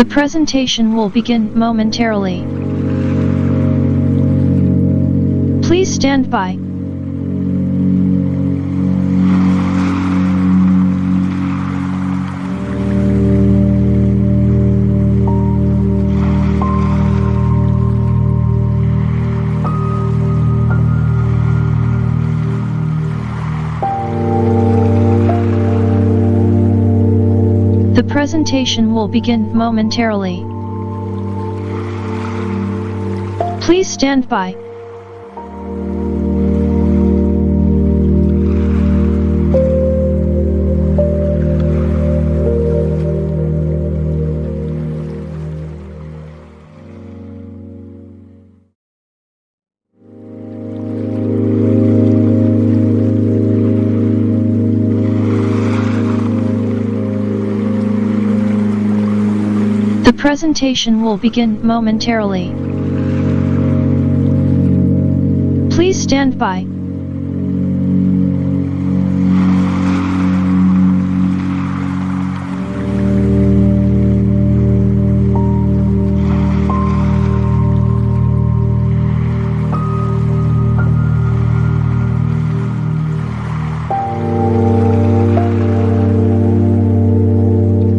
The presentation will begin momentarily. Please stand by. The presentation will begin momentarily. Please stand by. The presentation will begin momentarily. Please stand by.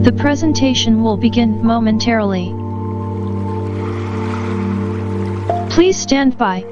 The presentation will begin momentarily. Please stand by.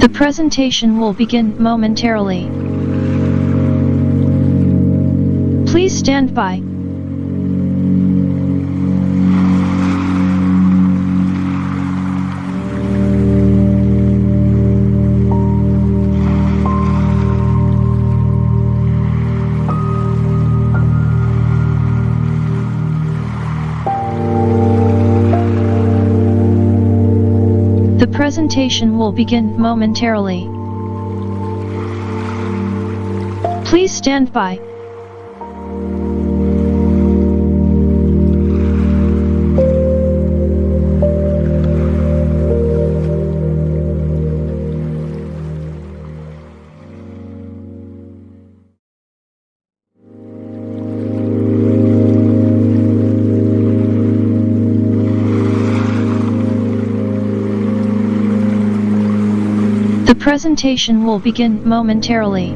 The presentation will begin momentarily. Please stand by. The presentation will begin momentarily. Please stand by. The presentation will begin momentarily.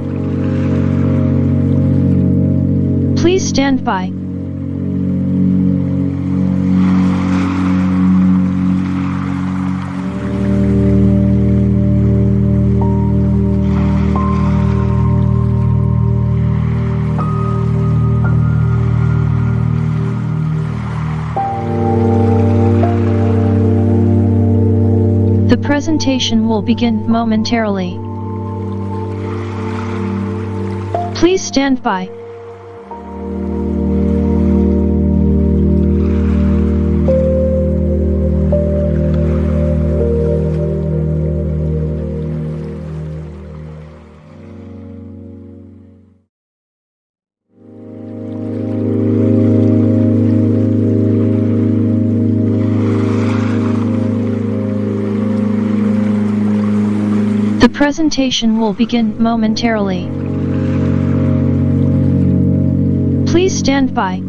Please stand by. The presentation will begin momentarily. Please stand by. The presentation will begin momentarily. Please stand by.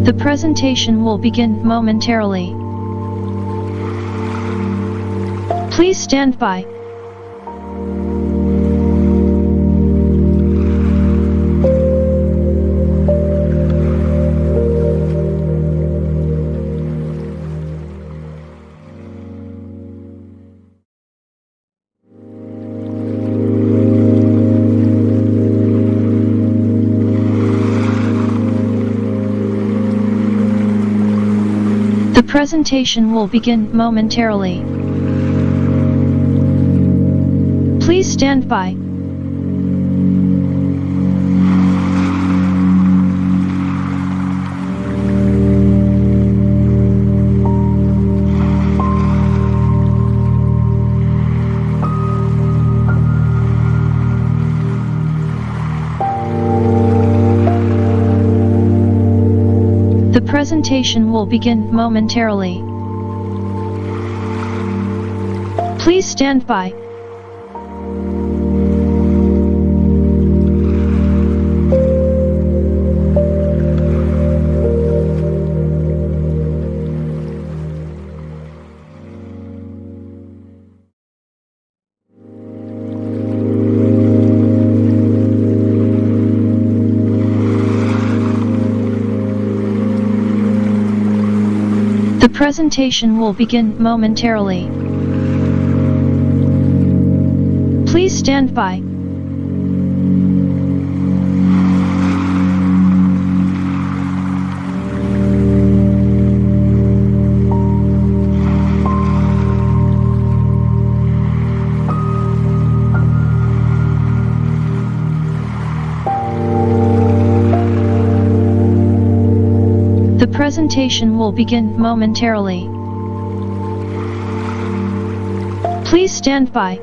The presentation will begin momentarily. Please stand by. presentation will begin momentarily. Please stand by. The presentation will begin momentarily. Please stand by. The presentation will begin momentarily. Please stand by. The presentation will begin momentarily. Please stand by.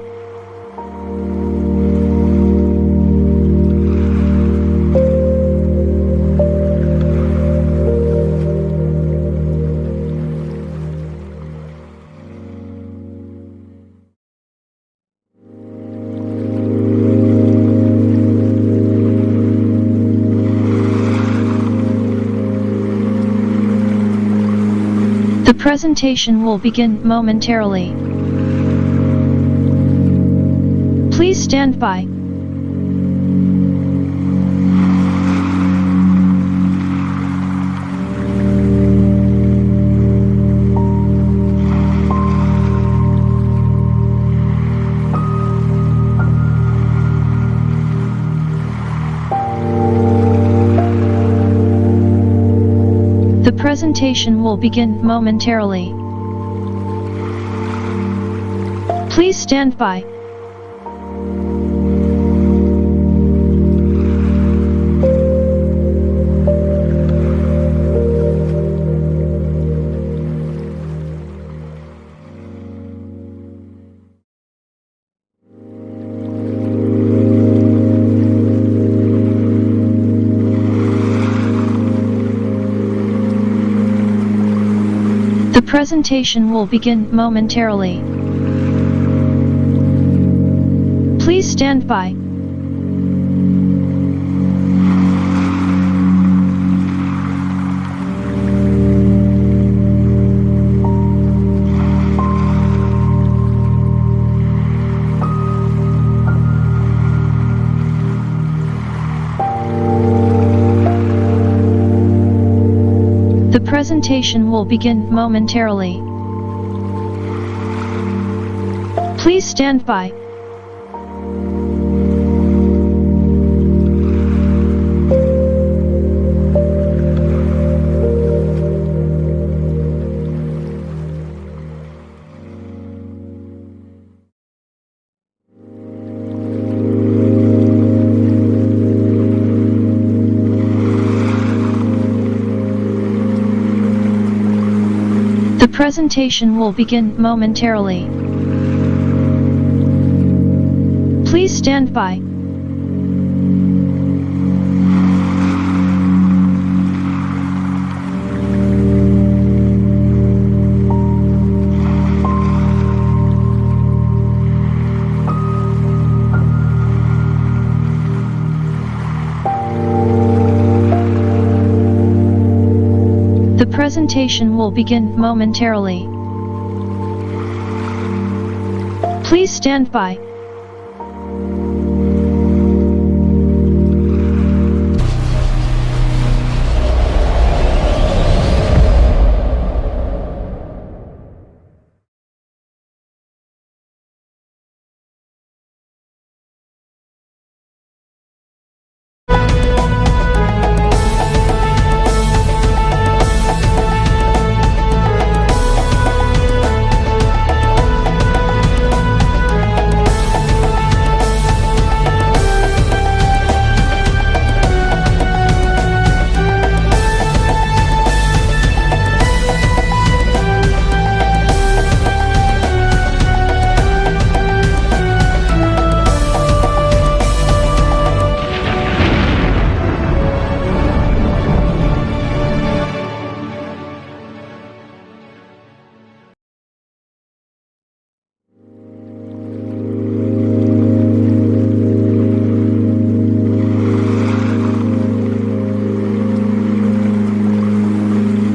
The presentation will begin momentarily. Please stand by. The presentation will begin momentarily. Please stand by. The presentation will begin momentarily. Please stand by. The presentation will begin momentarily. Please stand by. The presentation will begin momentarily. Please stand by. The presentation will begin momentarily. Please stand by.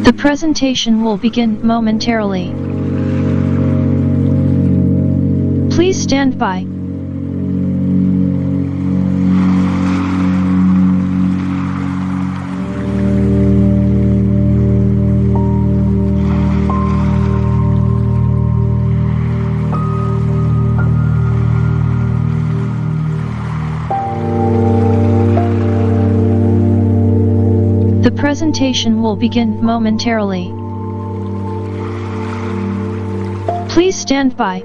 The presentation will begin momentarily. Please stand by. The presentation will begin momentarily. Please stand by.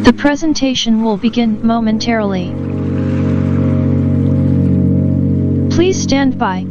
The presentation will begin momentarily. Please stand by.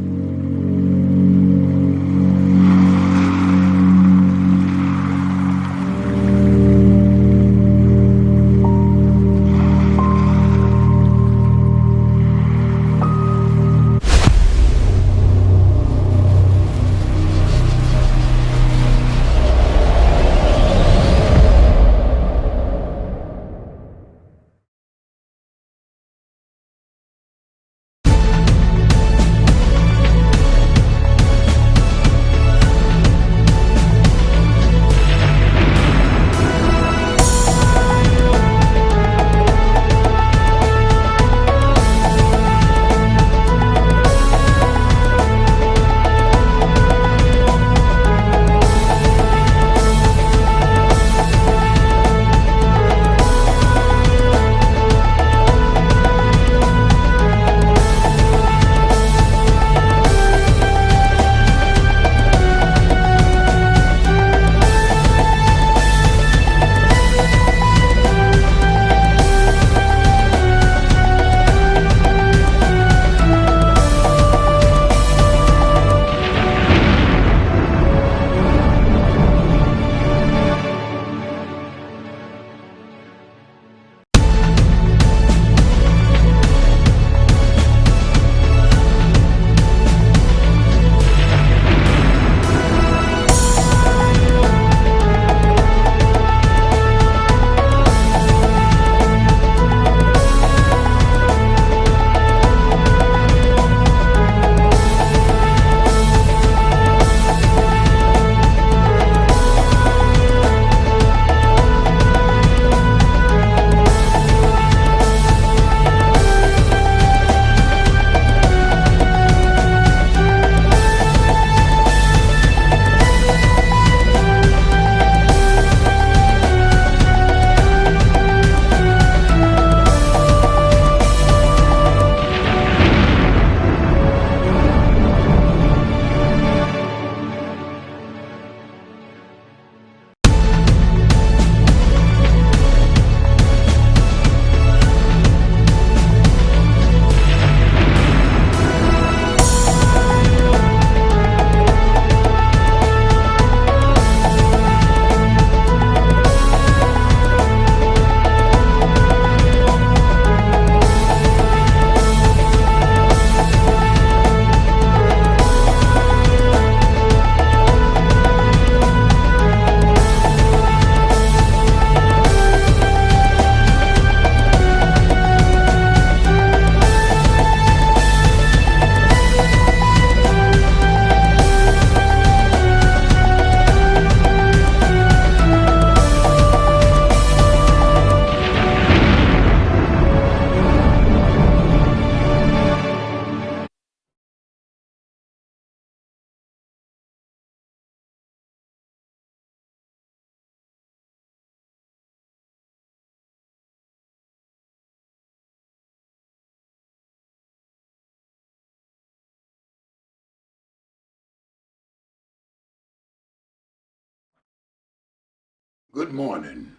Good morning.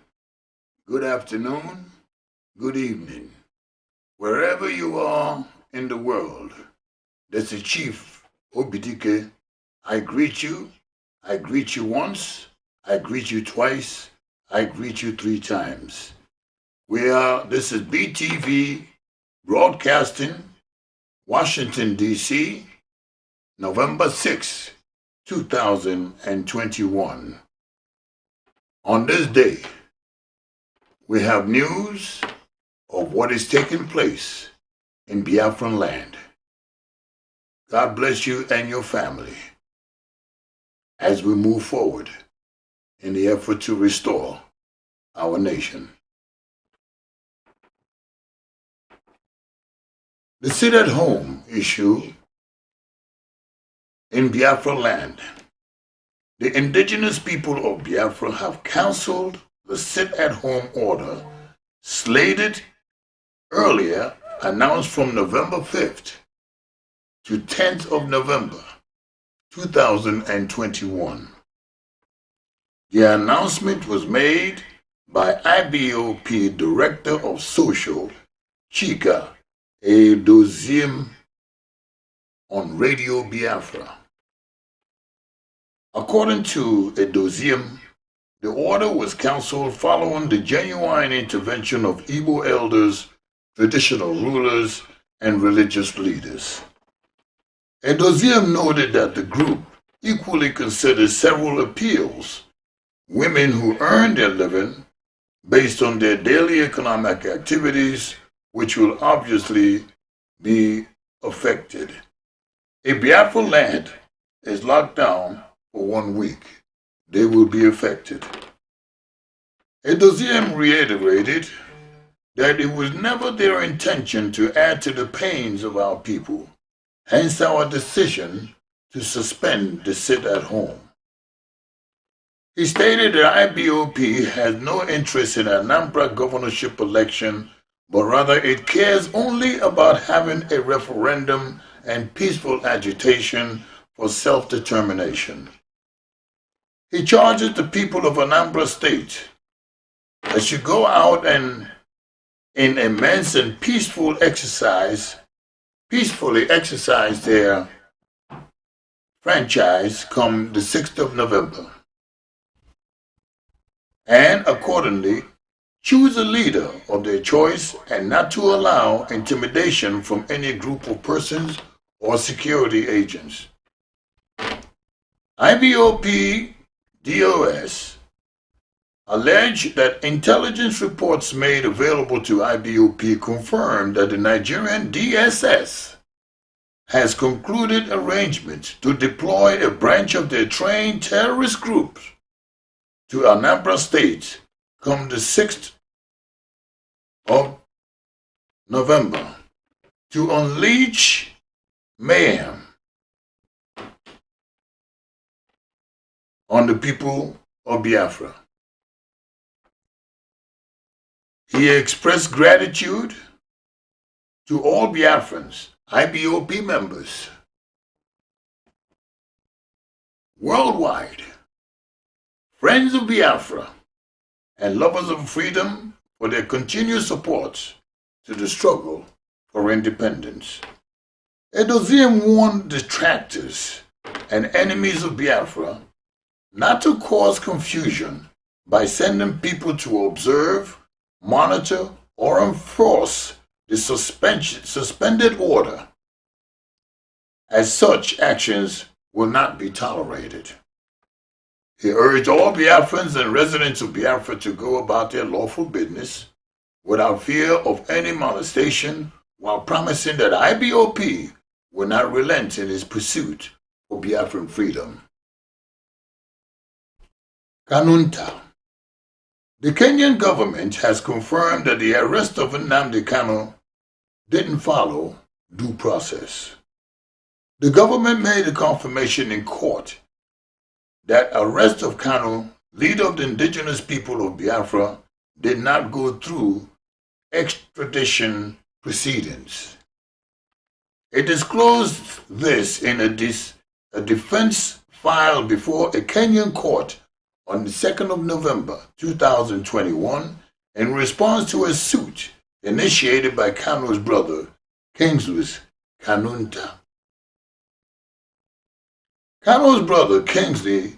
good afternoon, good evening. Wherever you are in the world, that's the Chief Obidike. I greet you. I greet you once. I greet you twice. I greet you 3 times. This is BTV Broadcasting, Washington, D.C., November 6, 2021. On this day, we have news of what is taking place in Biafran land. God bless you and your family as we move forward in the effort to restore our nation. The sit-at-home issue in Biafra land. The indigenous people of Biafra have canceled the sit-at-home order slated earlier, announced from November 5th to 10th of November 2021. The announcement was made by IBOP Director of Social, Chika Edoziem, on Radio Biafra. According to Edoziem, the order was cancelled following the genuine intervention of Igbo elders, traditional rulers, and religious leaders. Edoziem noted that the group equally considered several appeals. Women who earn their living based on their daily economic activities, which will obviously be affected. If Biafra land is locked down for 1 week, they will be affected. Edoziem reiterated that it was never their intention to add to the pains of our people, hence our decision to suspend the sit-at-home. He stated that IBOP has no interest in Anambra governorship election, but rather it cares only about having a referendum and peaceful agitation for self-determination. He charges the people of Anambra State that should go out and in immense and peacefully exercise their franchise come the 6th of November. And accordingly, choose a leader of their choice and not to allow intimidation from any group of persons or security agents. IBOP DOS alleged that intelligence reports made available to IBOP confirmed that the Nigerian DSS has concluded arrangements to deploy a branch of their trained terrorist groups to Anambra State come the 6th of November to unleash mayhem on the people of Biafra. He expressed gratitude to all Biafrans, IBOP members worldwide, friends of Biafra, and lovers of freedom for their continued support to the struggle for independence. Edoziem warned detractors and enemies of Biafra not to cause confusion by sending people to observe, monitor, or enforce the suspended order, as such actions will not be tolerated. He urged all Biafrans and residents of Biafra to go about their lawful business without fear of any molestation, while promising that IBOP will not relent in its pursuit for Biafran freedom. Kanunta. The Kenyan government has confirmed that the arrest of Nnamdi Kanu didn't follow due process. The government made a confirmation in court that arrest of Kanu, leader of the indigenous people of Biafra, did not go through extradition proceedings. It disclosed this in a defense filed before a Kenyan court on the 2nd of November 2021 in response to a suit initiated by Kano's brother, Kingsley Kanunta. Kano's brother, Kingsley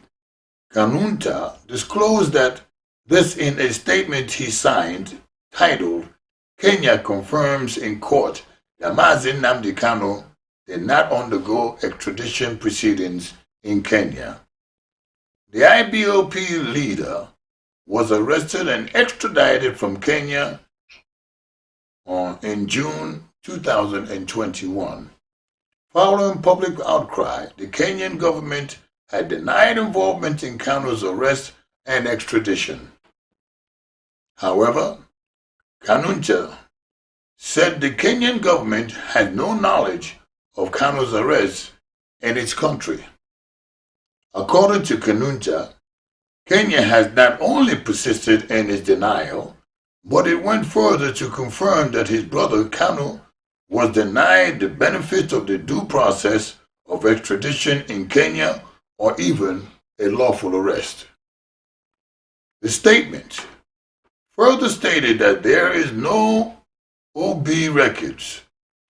Kanunta, disclosed that this in a statement he signed titled, "Kenya confirms in court that Mazi Nnamdi Kanu did not undergo extradition proceedings in Kenya." The IBOP leader was arrested and extradited from Kenya in June 2021. Following public outcry, the Kenyan government had denied involvement in Kanu's arrest and extradition. However, Kanunta said the Kenyan government had no knowledge of Kanu's arrest in its country. According to Kanunta, Kenya has not only persisted in its denial, but it went further to confirm that his brother Kanu was denied the benefit of the due process of extradition in Kenya or even a lawful arrest. The statement further stated that there is no OB records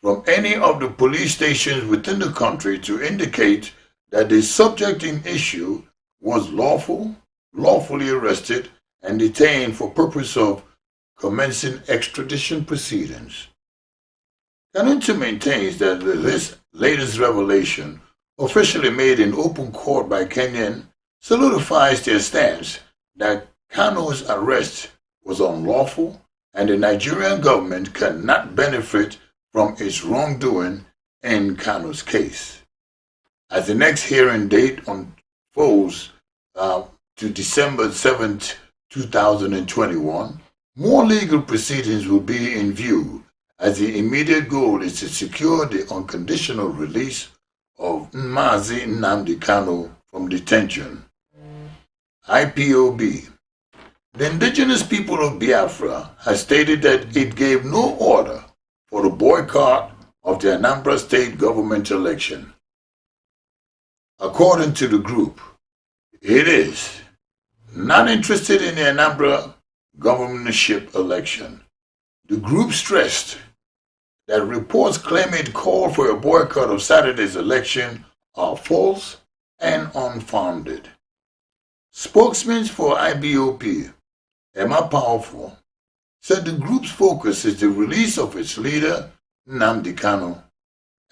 from any of the police stations within the country to indicate that the subject in issue was lawfully arrested and detained for purpose of commencing extradition proceedings. Kanunta maintains that this latest revelation, officially made in open court by Kenyan, solidifies their stance that Kanu's arrest was unlawful and the Nigerian government cannot benefit from its wrongdoing in Kanu's case. As the next hearing date unfolds to December 7th, 2021, more legal proceedings will be in view, as the immediate goal is to secure the unconditional release of Mazi Nnamdi Kanu from detention. IPOB. The indigenous people of Biafra has stated that it gave no order for the boycott of the Anambra state government election. According to the group, it is not interested in the Anambra governorship election. The group stressed that reports claiming it called for a boycott of Saturday's election are false and unfounded. Spokesman for IBOP, Emma Powerful, said the group's focus is the release of its leader, Nnamdi Kanu,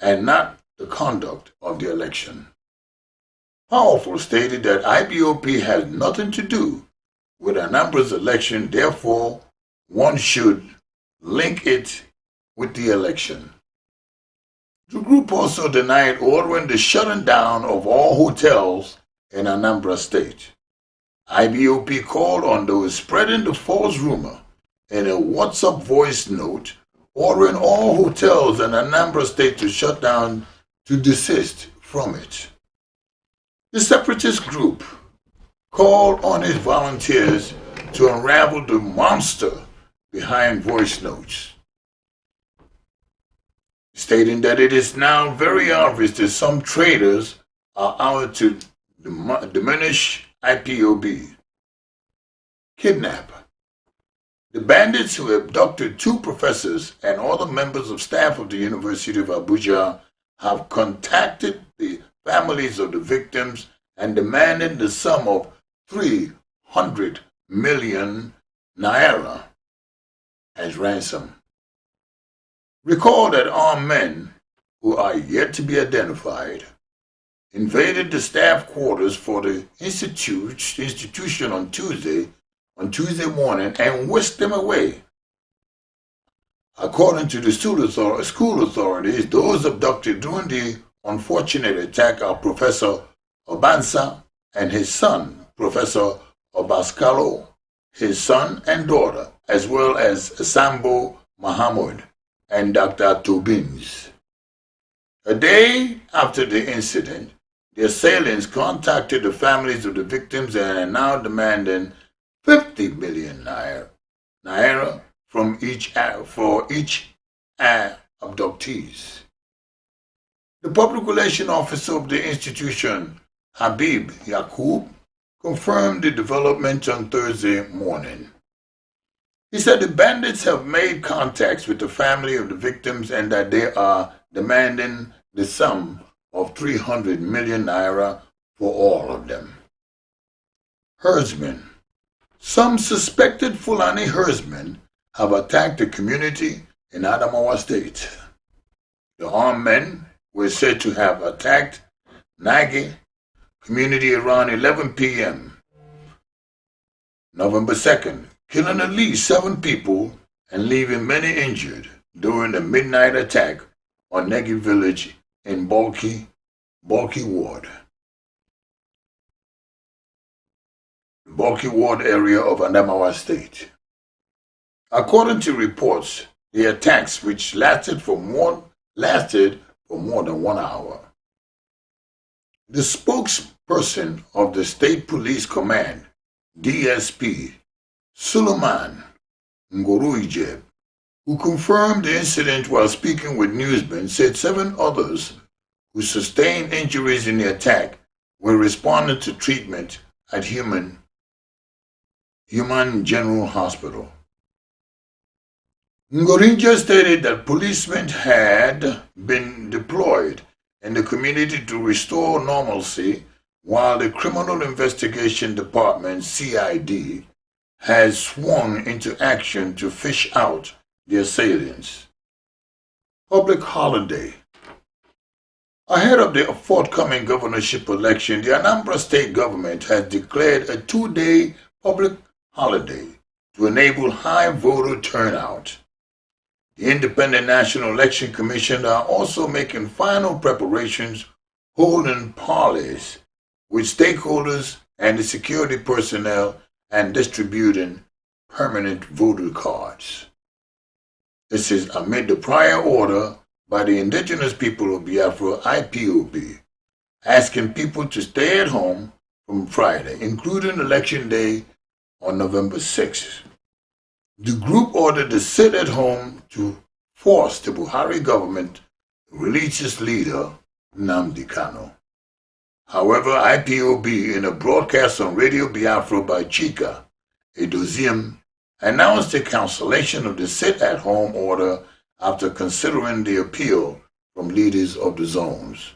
and not the conduct of the election. Powerful stated that IBOP has nothing to do with Anambra's election, therefore one should link it with the election. The group also denied ordering the shutting down of all hotels in Anambra State. IBOP called on those spreading the false rumor in a WhatsApp voice note ordering all hotels in Anambra State to shut down to desist from it. The separatist group called on its volunteers to unravel the monster behind voice notes, stating that it is now very obvious that some traitors are out to diminish IPOB. Kidnap. The bandits who abducted 2 professors and other members of staff of the University of Abuja have contacted the families of the victims and demanded the sum of 300 million naira as ransom. Recall that armed men, who are yet to be identified, invaded the staff quarters for the institution on Tuesday morning and whisked them away. According to the school authorities, those abducted during the unfortunate attack are Professor Obansa and his son, Professor Obaskalo, his son and daughter, as well as Sambo Mahamud and Dr. Tobins. A day after the incident, the assailants contacted the families of the victims and are now demanding 50 million naira from for each abductees. The public relations officer of the institution, Habib Yaqub, confirmed the development on Thursday morning. He said the bandits have made contacts with the family of the victims and that they are demanding the sum of 300 million naira for all of them. Herdsmen. Some suspected Fulani herdsmen have attacked the community in Adamawa State. The armed men were said to have attacked Nagi community around 11 p.m. November 2nd, killing at least 7 people and leaving many injured during the midnight attack on Negi village in Balki Ward. Balki Ward area of Adamawa State. According to reports, the attacks, which lasted for more than 1 hour. The spokesperson of the State Police Command, DSP, Suleiman Ngoruijeb, who confirmed the incident while speaking with newsmen, said 7 others who sustained injuries in the attack were responding to treatment at Human General Hospital. Ngorinja stated that policemen had been deployed in the community to restore normalcy, while the Criminal Investigation Department, CID, has swung into action to fish out the assailants. Public holiday. Ahead of the forthcoming governorship election, the Anambra State government has declared a 2-day public holiday to enable high voter turnout. The Independent National Election Commission are also making final preparations, holding parleys with stakeholders and the security personnel and distributing permanent voter cards. This is amid the prior order by the Indigenous People of Biafra, IPOB, asking people to stay at home from Friday, including Election Day on November 6th. The group ordered the sit-at-home to force the Buhari government to release its leader, Nnamdi Kanu. However, IPOB, in a broadcast on Radio Biafra by Chika Edoziem, announced the cancellation of the sit-at-home order after considering the appeal from leaders of the zones.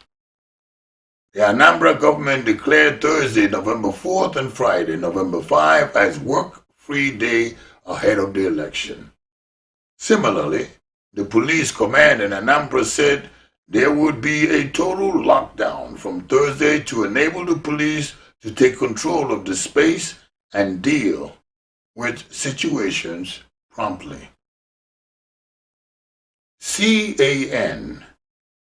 The Anambra government declared Thursday, November 4th and Friday, November 5 as work-free day ahead of the election. Similarly, the police command in Anambra said there would be a total lockdown from Thursday to enable the police to take control of the space and deal with situations promptly. CAN,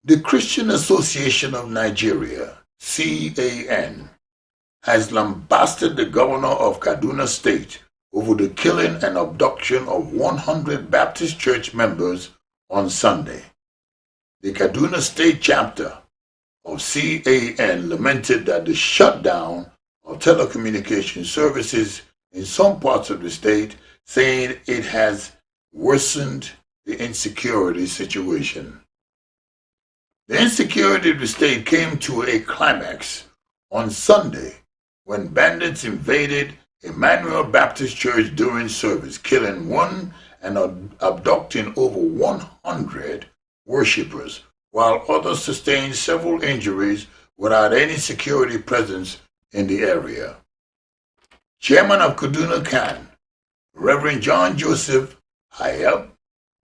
the Christian Association of Nigeria, CAN, has lambasted the governor of Kaduna State over the killing and abduction of 100 Baptist church members on Sunday. The Kaduna State chapter of CAN lamented that the shutdown of telecommunication services in some parts of the state, saying it has worsened the insecurity situation. The insecurity of the state came to a climax on Sunday when bandits invaded Emmanuel Baptist Church during service, killing 1 and abducting over 100 worshippers, while others sustained several injuries without any security presence in the area. Chairman of Kaduna CAN, Reverend John Joseph Hayab,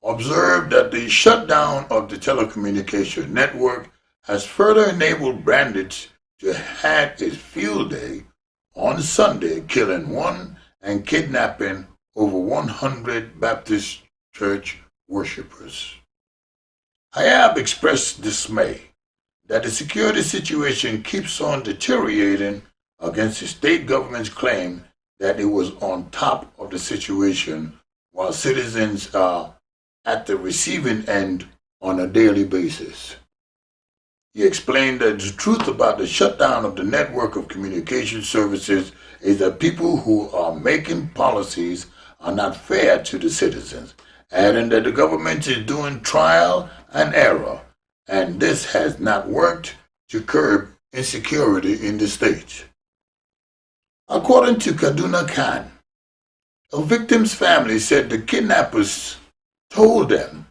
observed that the shutdown of the telecommunication network has further enabled bandits to have its field day on Sunday, killing 1 and kidnapping over 100 Baptist church worshippers. Hayab expressed dismay that the security situation keeps on deteriorating against the state government's claim that it was on top of the situation while citizens are at the receiving end on a daily basis. He explained that the truth about the shutdown of the network of communication services is that people who are making policies are not fair to the citizens, adding that the government is doing trial and error, and this has not worked to curb insecurity in the state. According to Kaduna CAN, A victim's family said the kidnappers told them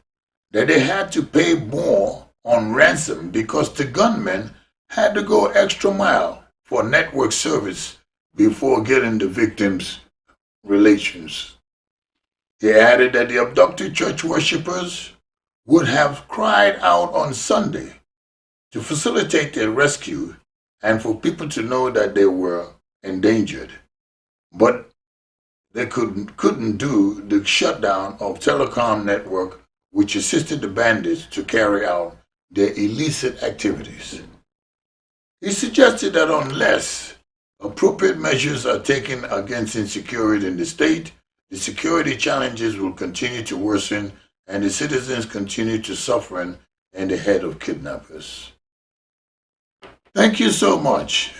that they had to pay more on ransom because the gunmen had to go extra mile for network service before getting the victims' relations. He added that the abducted church worshippers would have cried out on Sunday to facilitate their rescue and for people to know that they were endangered. But they couldn't do the shutdown of telecom network which assisted the bandits to carry out their illicit activities. He suggested that unless appropriate measures are taken against insecurity in the state, the security challenges will continue to worsen and the citizens continue to suffer in the head of kidnappers. Thank you so much.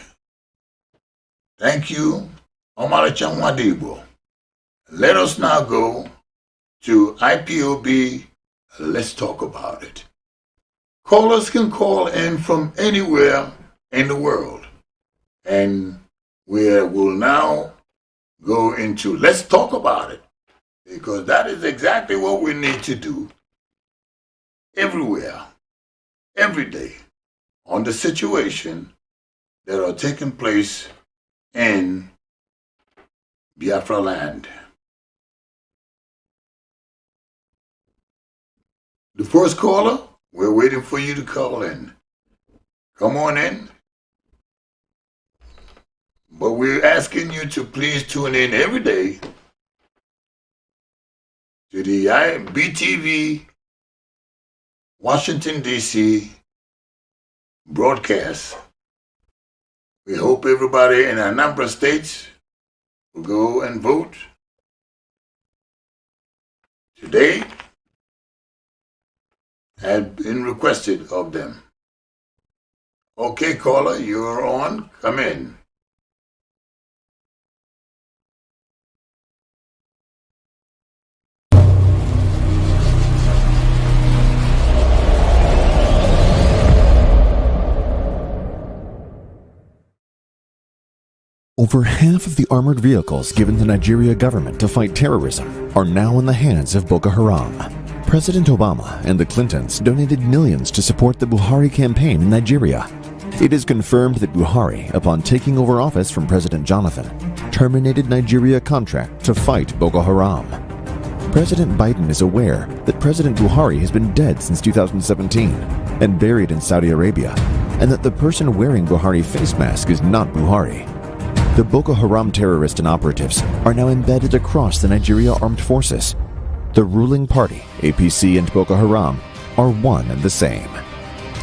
Thank you, Omalachan Wadibo. Let us now go to IPOB. Let's talk about it. Callers can call in from anywhere in the world. And we will now go into let's talk about it. Because that is exactly what we need to do everywhere, every day, on the situation that are taking place in Biafra land. The first caller, we're waiting for you to call in. Come on in. But we're asking you to please tune in every day to the BTV Washington, D.C. broadcast. We hope everybody in a number of states will go and vote today has been requested of them. Okay, caller, you're on. Come in. Over half of the armored vehicles given the Nigeria government to fight terrorism are now in the hands of Boko Haram. President Obama and the Clintons donated millions to support the Buhari campaign in Nigeria. It is confirmed that Buhari, upon taking over office from President Jonathan, terminated Nigeria contract to fight Boko Haram. President Biden is aware that President Buhari has been dead since 2017 and buried in Saudi Arabia, and that the person wearing Buhari face mask is not Buhari. The Boko Haram terrorists and operatives are now embedded across the Nigeria armed forces. The ruling party, APC, and Boko Haram are one and the same.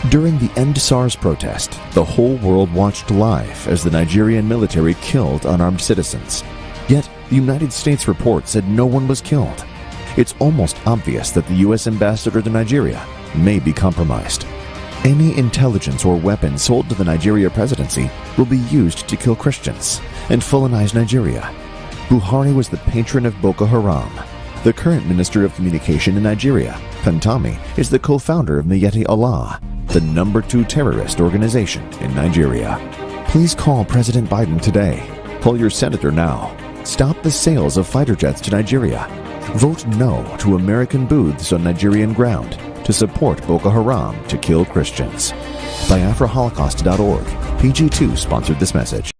During the End SARS protest, the whole world watched live as the Nigerian military killed unarmed citizens. Yet, the United States report said no one was killed. It's almost obvious that the U.S. ambassador to Nigeria may be compromised. Any intelligence or weapons sold to the Nigeria presidency will be used to kill Christians and Fulanize Nigeria. Buhari was the patron of Boko Haram. The current Minister of Communication in Nigeria, Pantami, is the co-founder of Miyetti Allah, the #2 terrorist organization in Nigeria. Please call President Biden today. Call your senator now. Stop the sales of fighter jets to Nigeria. Vote no to American booths on Nigerian ground to support Boko Haram to kill Christians. BiafraHolocaust.org. PG2 sponsored this message.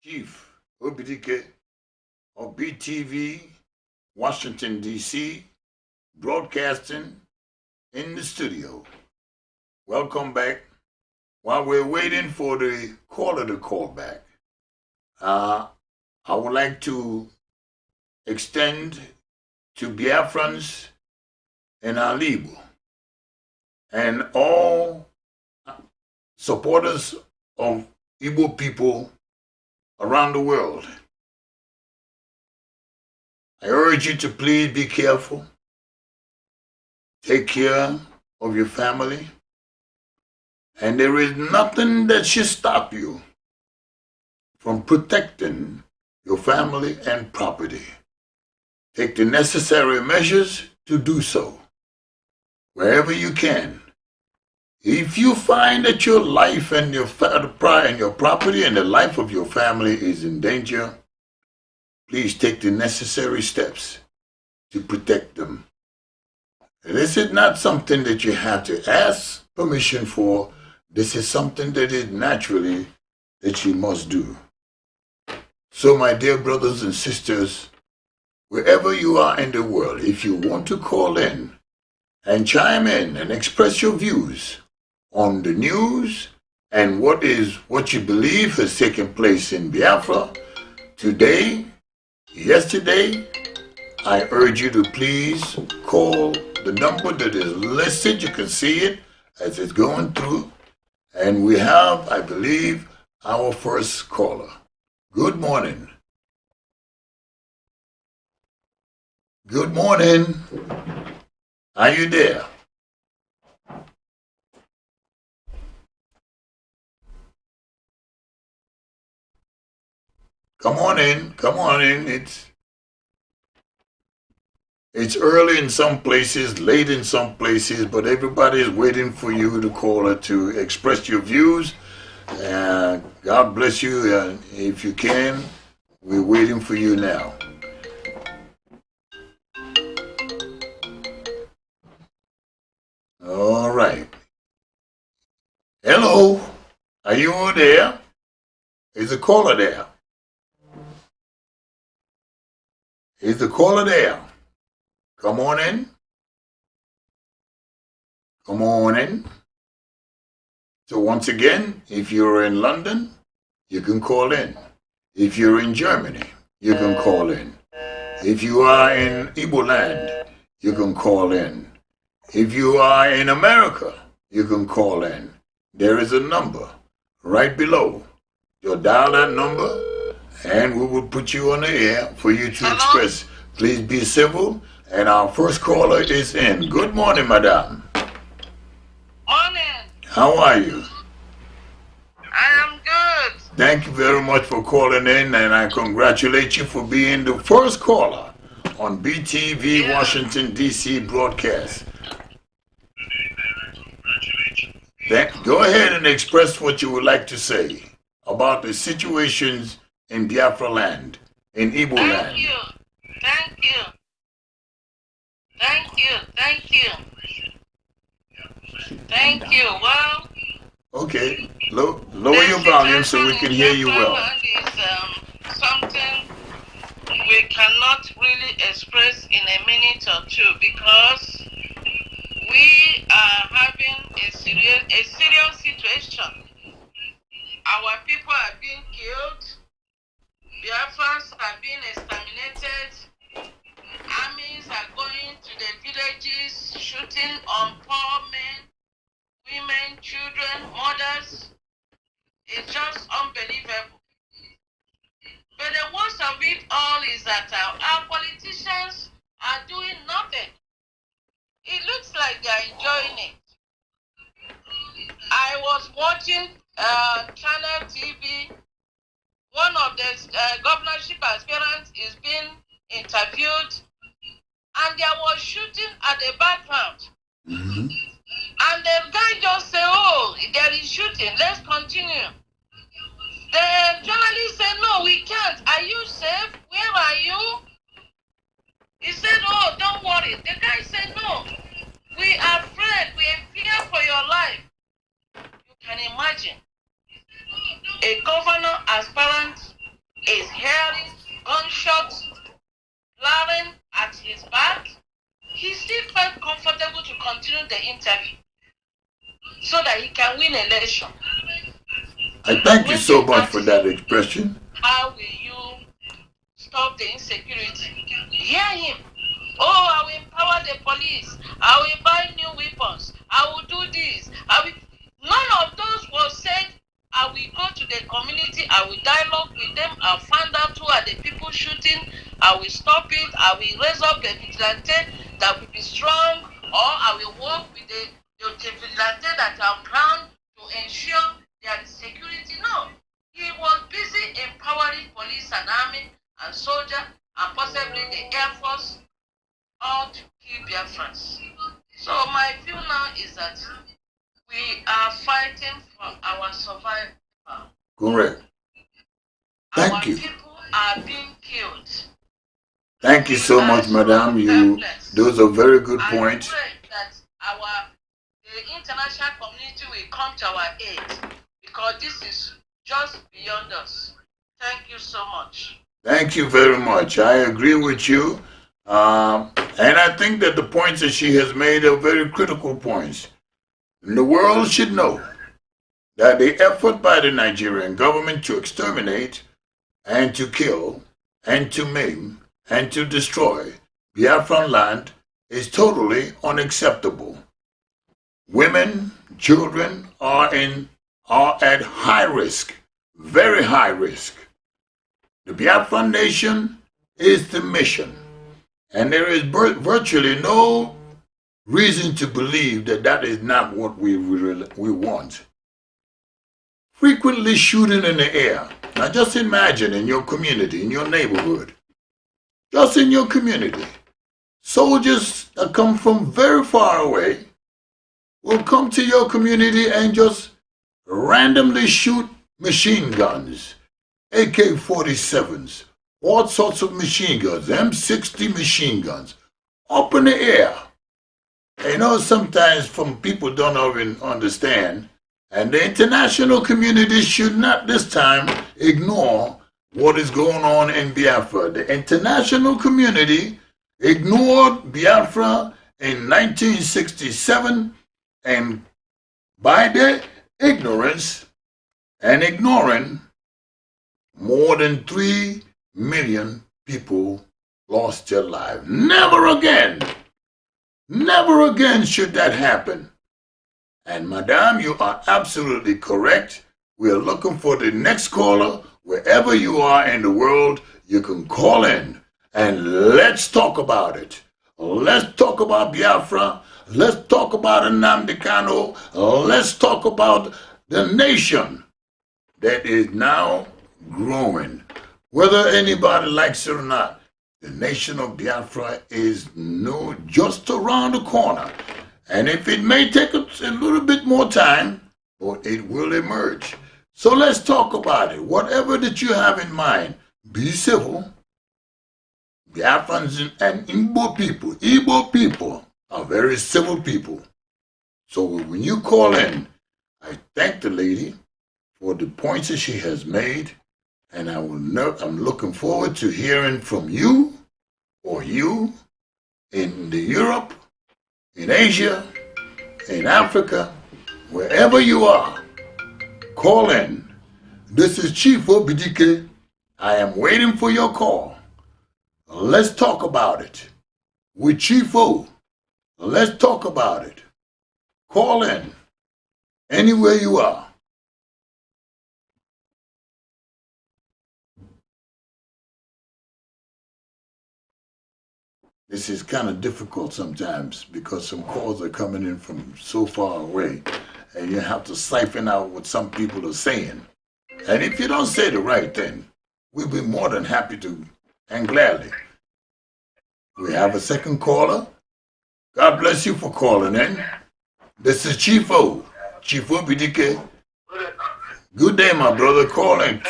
Chief Obidike of BTV, Washington, D.C., broadcasting in the studio. Welcome back. While we're waiting for the caller to call back, I would like to extend to Biafrans in Alibo and all supporters of Igbo people around the world. I urge you to please be careful. Take care of your family, and there is nothing that should stop you from protecting your family and property. Take the necessary measures to do so wherever you can. If you find that your life and your property and the life of your family is in danger, please take the necessary steps to protect them. This is not something that you have to ask permission for. This is something that is naturally that you must do. So, my dear brothers and sisters, wherever you are in the world, if you want to call in and chime in and express your views on the news and what you believe has taken place in Biafra today, yesterday, I urge you to please call the number that is listed. You can see it as it's going through. And we have, I believe, our first caller. Good morning. Good morning. Are you there? Come on in. Come on in. It's early in some places, late in some places, but everybody is waiting for you to call or to express your views. God bless you. If you can, we're waiting for you now. All right. Hello. Are you there? Is the caller there? Is the caller there? Come on in. Come on in. So once again, if you're in London, you can call in. If you're in Germany, you can call in. If you are in Igbo land, you can call in. If you are in America, you can call in. There is a number right below. You'll dial that number and we will put you on the air for you to express. Please be civil. And our first caller is in. Good morning, madam. Morning. How are you? I am good. Thank you very much for calling in, and I congratulate you for being the first caller on BTV Washington, D.C. broadcast. Go ahead and express what you would like to say about the situations in Biafra land, in Igbo land. Thank you. Thank you. Thank you. Thank you. Thank you. Well, okay, lower your volume so we can hear you well. Is something we cannot really express in a minute or two because we are having a serious situation. Our people are being killed. Biafrans are being exterminated. Armies are going to the villages, shooting on poor men, women, children, mothers. It's just unbelievable. But the worst of it all is that our politicians are doing nothing. It looks like they're enjoying it. I was watching Channel TV. One of the governorship aspirants is being interviewed, and there was shooting at the background. Mm-hmm. And the guy just said, "Oh, there is shooting, let's continue." The journalist said, "No, we can't. Are you safe? Where are you?" He said, "Oh, don't worry." The guy said, "No, we are afraid. We are fear for your life." You can imagine. A governor aspirant is hearing gunshots blaring at his back. He still felt comfortable to continue the interview so that he can win election. I thank you so much for that expression. How will you stop the insecurity? Hear him. "Oh, I will empower the police. I will buy new weapons. I will do this. None of those was said. I will go to the community. I will dialogue with them. I'll find out who are the people shooting. I will stop it. I will raise up the vigilante that will be strong. Or I will work with the the vigilante that are crowned to ensure their security. No, he was busy empowering police and army and soldier and possibly the Air Force all to kill Biafrans. So my view now is that we are fighting for our survival. Correct. Thank you. Our people are being killed. Thank you so much, madam. Those are very good points. I pray that the international community will come to our aid because this is just beyond us. Thank you so much. Thank you very much. I agree with you. And I think that the points that she has made are very critical points. And the world should know that the effort by the Nigerian government to exterminate and to kill and to maim and to destroy Biafran land is totally unacceptable. Women, children are at high risk, very high risk. The Biafran nation is the mission, and there is virtually no reason to believe that that is not what we want. Frequently shooting in the air. Now just imagine in your community, in your neighborhood, just in your community, soldiers that come from very far away will come to your community and just randomly shoot machine guns, AK-47s, all sorts of machine guns, M60 machine guns, up in the air. You know, sometimes some people don't even understand, and the international community should not this time ignore what is going on in Biafra. The international community ignored Biafra in 1967, and by their ignorance and ignoring, more than 3 million people lost their lives. Never again should that happen. And madam, you are absolutely correct. We are looking for the next caller. Wherever you are in the world, you can call in and let's talk about it. Let's talk about Biafra. Let's talk about Nnamdi Kanu. Let's talk about the nation that is now growing. Whether anybody likes it or not, the nation of Biafra is just around the corner. And if it may take a little bit more time, but it will emerge. So let's talk about it. Whatever that you have in mind, be civil. Biafrans and Igbo people are very civil people. So when you call in, I thank the lady for the points that she has made, and I'm looking forward to hearing from you or you in Europe, in Asia, in Africa, wherever you are. Call in. This is Chief Obidike. I am waiting for your call. Let's talk about it. With Chief O, let's talk about it. Call in. Anywhere you are. This is kind of difficult sometimes because some calls are coming in from so far away and you have to siphon out what some people are saying. And if you don't say the right thing, we'll be more than happy to and gladly. We have a second caller. God bless you for calling in. This is Chief O, Chief Obidike. Good day, my brother. Calling.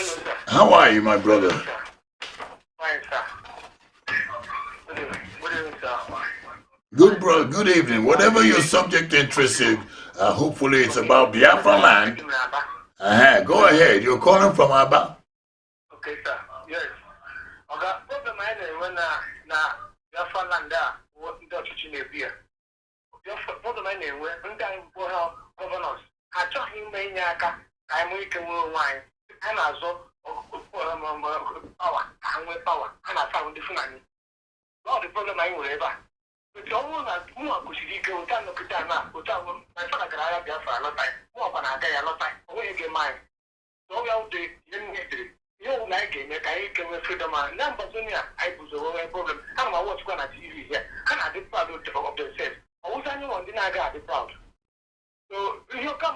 How are you, my brother? Fine, sir. Good evening, sir. Good, brother. Good evening. Whatever your subject interests in, hopefully it's about Biafra land. Go ahead. You're calling from Aba. Okay, sir. Yes. Okay. Problem I know when Biafra land there, what the church in here. Problem I know when governors. I told him may nyaka. I'm weaking wine. And I saw power. I'm with power. And I found the funny. Not the problem I will ever. But the only more could she go down the Kitana, without my father can have Biafra a lot time. More than a day a lot time. Away again mine. So we all did. You don't like it, make I can freedom and number junior. I was a problem. I'm what's going to TV here. And I did proud of themselves. I was only one did I got the proud. you come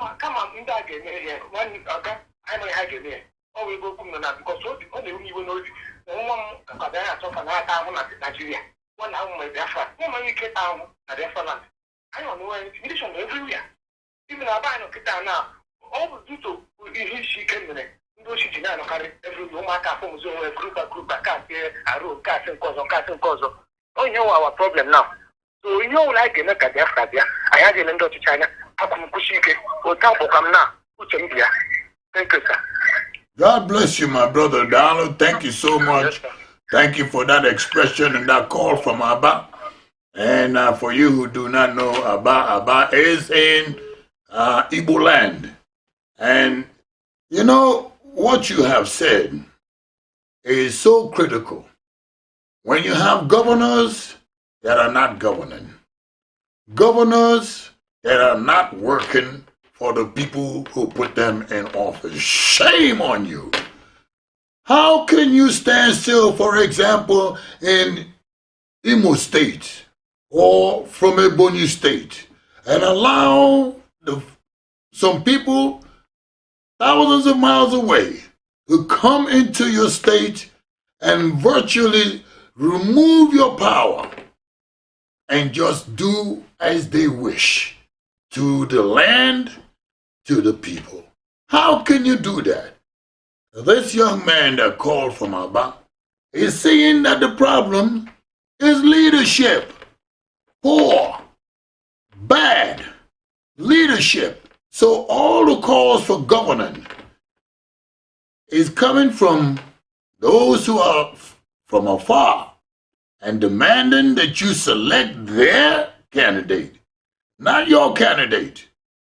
in that game here. One, okay, I may have it. Oh, we go now because only you know one Kadaya of an Nigeria. One hour my effort. Woman, you get down at the land. I don't know any condition everywhere. Even a band of Kita now. All due to she came in it. She did not carry every woman from a group, a cat here, a room, cats and cause. Oh, you know our problem now. So you know, like in a Kadaya, I had an to China. Akukushike, Otampo Kamna, Uchambia. Thank you, sir. God bless you, my brother Donald. Thank you so much. Yes, Thank you for that expression and that call from Abba. And for you who do not know, Abba is in Igbo land. And you know, what you have said is so critical. When you have governors that are not governing, governors that are not working for the people who put them in office. Shame on you. How can you stand still, for example, in Imo State or from Ebonyi State and allow some people thousands of miles away to come into your state and virtually remove your power and just do as they wish to the land, to the people? How can you do that? This young man that called from Abba is saying that the problem is leadership. Poor, bad leadership. So all the calls for governing is coming from those who are from afar and demanding that you select their candidate, not your candidate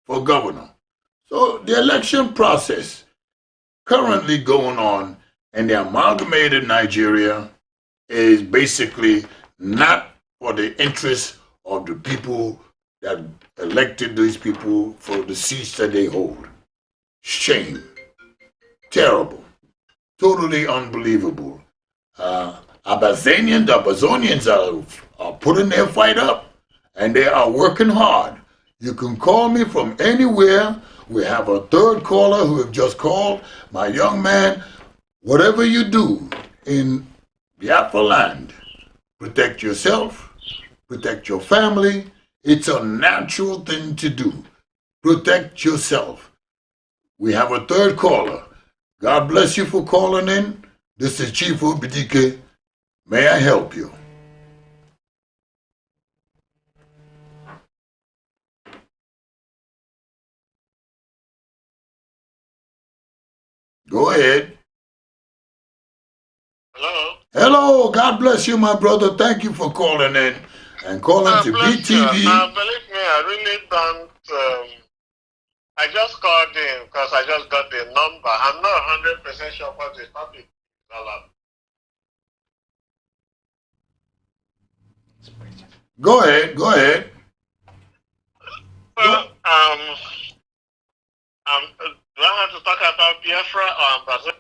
for governor. So the election process currently going on in the amalgamated Nigeria is basically not for the interests of the people that elected these people for the seats that they hold. Shame. Terrible. Totally unbelievable. Abazonians are putting their fight up and they are working hard. You can call me from anywhere. We have a third caller who have just called. My young man, whatever you do in Biafra land, protect yourself, protect your family. It's a natural thing to do. Protect yourself. We have a third caller. God bless you for calling in. This is Chief Obidike. May I help you? Go ahead. Hello. Hello. God bless you, my brother. Thank you for calling in and calling to BTV. Believe me, I really don't. I just called in because I just got the number. I'm not 100% sure what the topic is all about. Go ahead. Go ahead. Well, do I have to talk about Biafra or Brazil?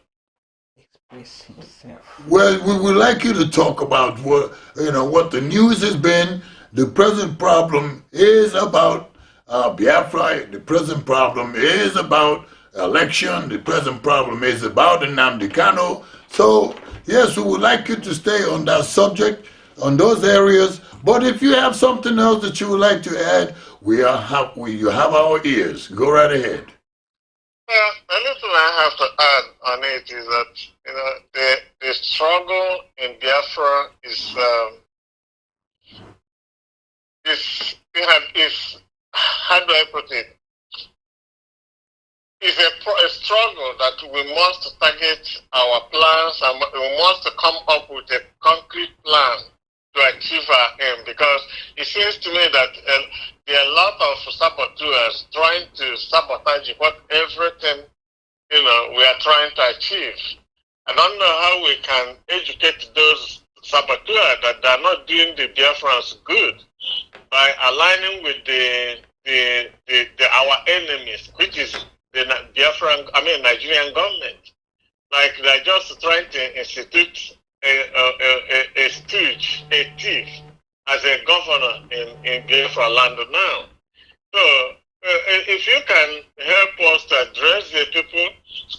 Express himself. Well, we would like you to talk about what the news has been. The present problem is about Biafra. The present problem is about election. The present problem is about Nnamdi Kanu. So, yes, we would like you to stay on that subject, on those areas. But if you have something else that you would like to add, you have our ears. Go right ahead. Well, the little I have to add on it is that the struggle in Biafra is how do I put it? It's a struggle that we must target our plans and we must come up with a concrete plan to achieve our aim, because it seems to me that there are a lot of saboteurs trying to sabotage what everything we are trying to achieve. I don't know how we can educate those saboteurs that they are not doing the Biafrans good by aligning with our enemies, which is the Nigerian government. Like they're just trying to institute a stooge, a thief, as a governor in Biafra land now. So if you can help us to address the people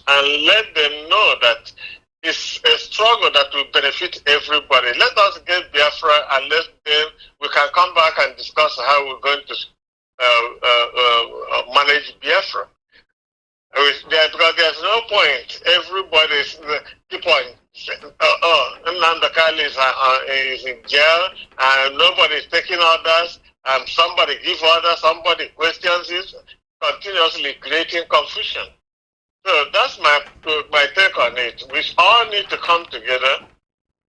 and let them know that it's a struggle that will benefit everybody. Let us get Biafra and we can come back and discuss how we're going to manage Biafra. Because there's no point. Everybody's keep on Nnamdi Kanu is in jail and nobody's taking orders. Somebody give orders, somebody questions it, continuously creating confusion. So that's my take on it. We all need to come together,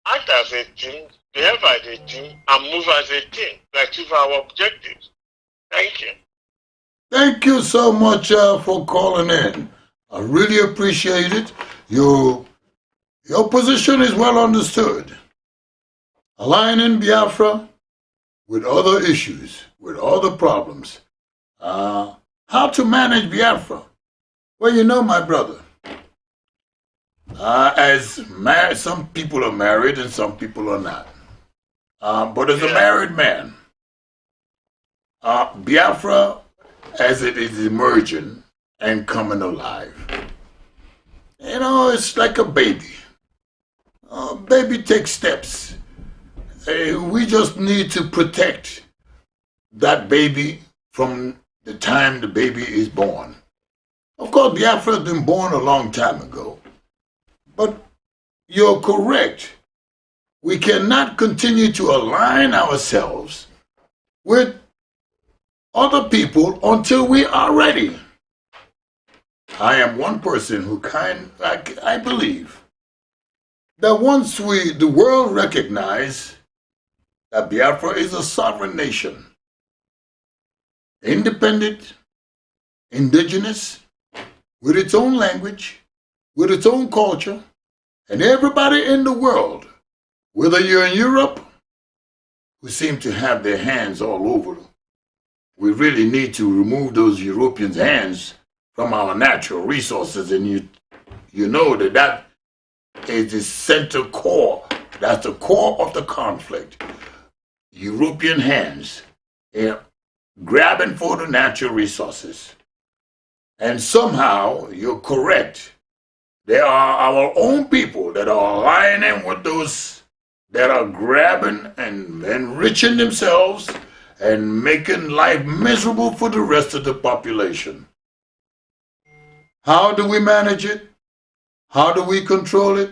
act as a team, behave as a team, and move as a team to achieve our objectives. Thank you. Thank you so much for calling in. I really appreciate it. Your position is well understood. Aligning Biafra with other issues, with other problems. How to manage Biafra? Well, you know, my brother, some people are married and some people are not. But as a married man, Biafra, as it is emerging and coming alive, you know, it's like a baby. Baby takes steps. We just need to protect that baby from the time the baby is born. Of course, Biafra has been born a long time ago. But you're correct. We cannot continue to align ourselves with other people until we are ready. I am one person who I believe that once the world recognize that Biafra is a sovereign nation, independent, indigenous, with its own language, with its own culture, and everybody in the world, whether you're in Europe, who seem to have their hands all over, we really need to remove those Europeans' hands from our natural resources, and you know that is the center core. That's the core of the conflict. European hands, grabbing for the natural resources. And somehow, you're correct, there are our own people that are aligning with those that are grabbing and enriching themselves and making life miserable for the rest of the population. How do we manage it? How do we control it?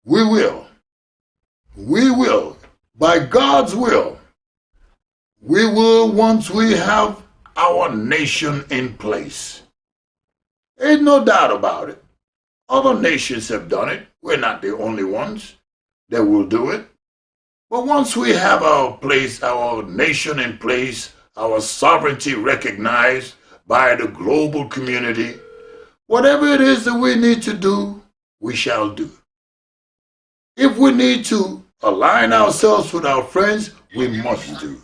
We will. We will. By God's will. We will once we have our nation in place. There's no doubt about it. Other nations have done it. We're not the only ones that will do it. But once we have our nation in place, our sovereignty recognized by the global community, whatever it is that we need to do, we shall do. If we need to align ourselves with our friends, we must do.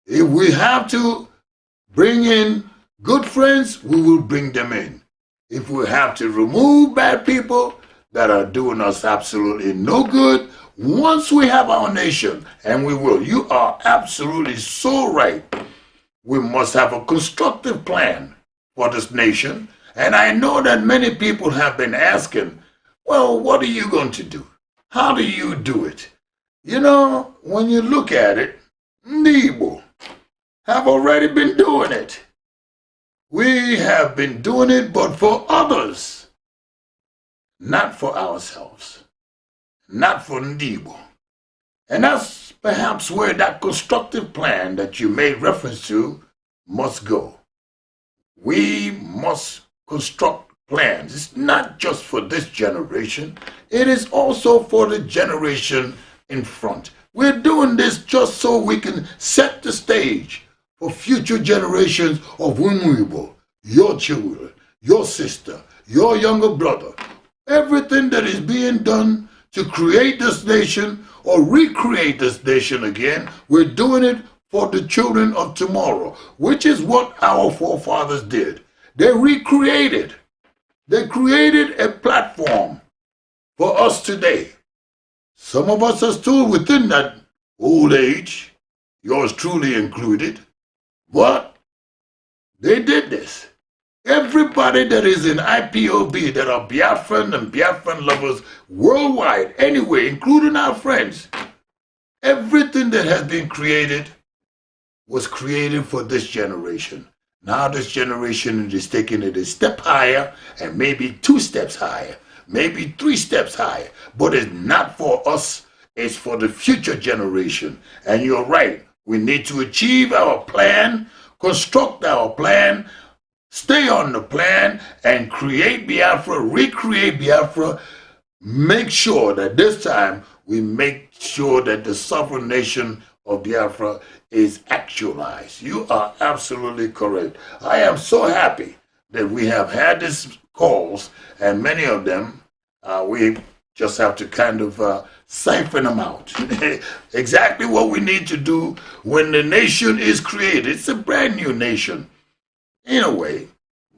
If we have to bring in good friends, we will bring them in. If we have to remove bad people that are doing us absolutely no good, once we have our nation, and we will, you are absolutely so right, we must have a constructive plan for this nation. And I know that many people have been asking, well, what are you going to do? How do you do it? You know, when you look at it, Igbo have already been doing it. We have been doing it, but for others, not for ourselves, not for Igbo. And that's perhaps where that constructive plan that you made reference to must go. We must construct plans. It's not just for this generation. It is also for the generation in front. We're doing this just so we can set the stage for future generations of Igbo, your children, your sister, your younger brother. Everything that is being done to create this nation or recreate this nation again, we're doing it for the children of tomorrow, which is what our forefathers did. They recreated. They created a platform for us today. Some of us are still within that old age, yours truly included, but They did this. Everybody that is in IPOB that are Biafran and Biafran lovers worldwide, anyway, including our friends, everything that has been created was created for this generation. Now this generation is taking it a step higher and maybe 2 steps higher, maybe 3 steps higher, but it's not for us, it's for the future generation. And you're right, we need to achieve our plan, construct our plan, stay on the plan, and create Biafra, recreate Biafra. Make sure that this time we make sure that the sovereign nation of Biafra is actualized. You are absolutely correct. I am so happy that we have had these calls, and many of them we just have to kind of siphon them out. Exactly what we need to do when the nation is created. It's a brand new nation in a way,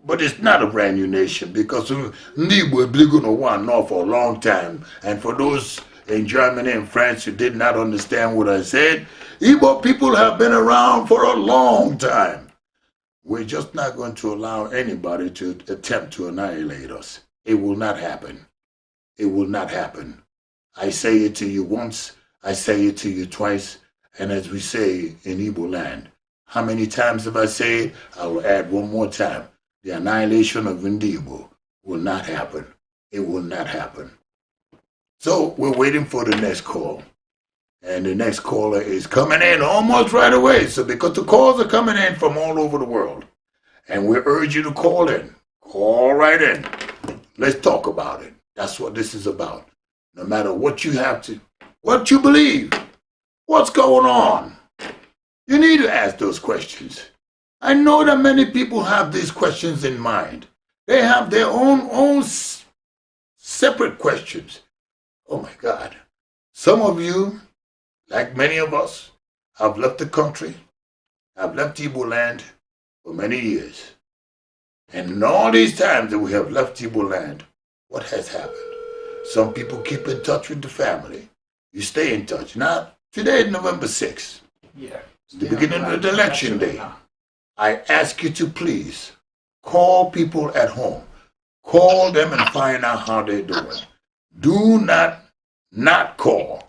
but it's not a brand new nation because Igbo have been on for a long time. And for those in Germany and France who did not understand what I said, Igbo people have been around for a long time. We're just not going to allow anybody to attempt to annihilate us. It will not happen. It will not happen. I say it to you once, I say it to you twice, and as we say in Igbo land, how many times have I said? I will add one more time. The annihilation of Igbo will not happen. It will not happen. So we're waiting for the next call. And the next caller is coming in almost right away. So because the calls are coming in from all over the world. And we urge you to call in. Call right in. Let's talk about it. That's what this is about. No matter what you have to, what you believe, what's going on. You need to ask those questions. I know that many people have these questions in mind. They have their own separate questions. Oh my God. Some of you, like many of us, have left the country, have left Igbo land for many years. And in all these times that we have left Igbo land, what has happened? Some people keep in touch with the family. You stay in touch. Now, today is November 6th. Yeah. The beginning of the election day. I ask you to please call people at home. Call them and find out how they're doing. Do not call.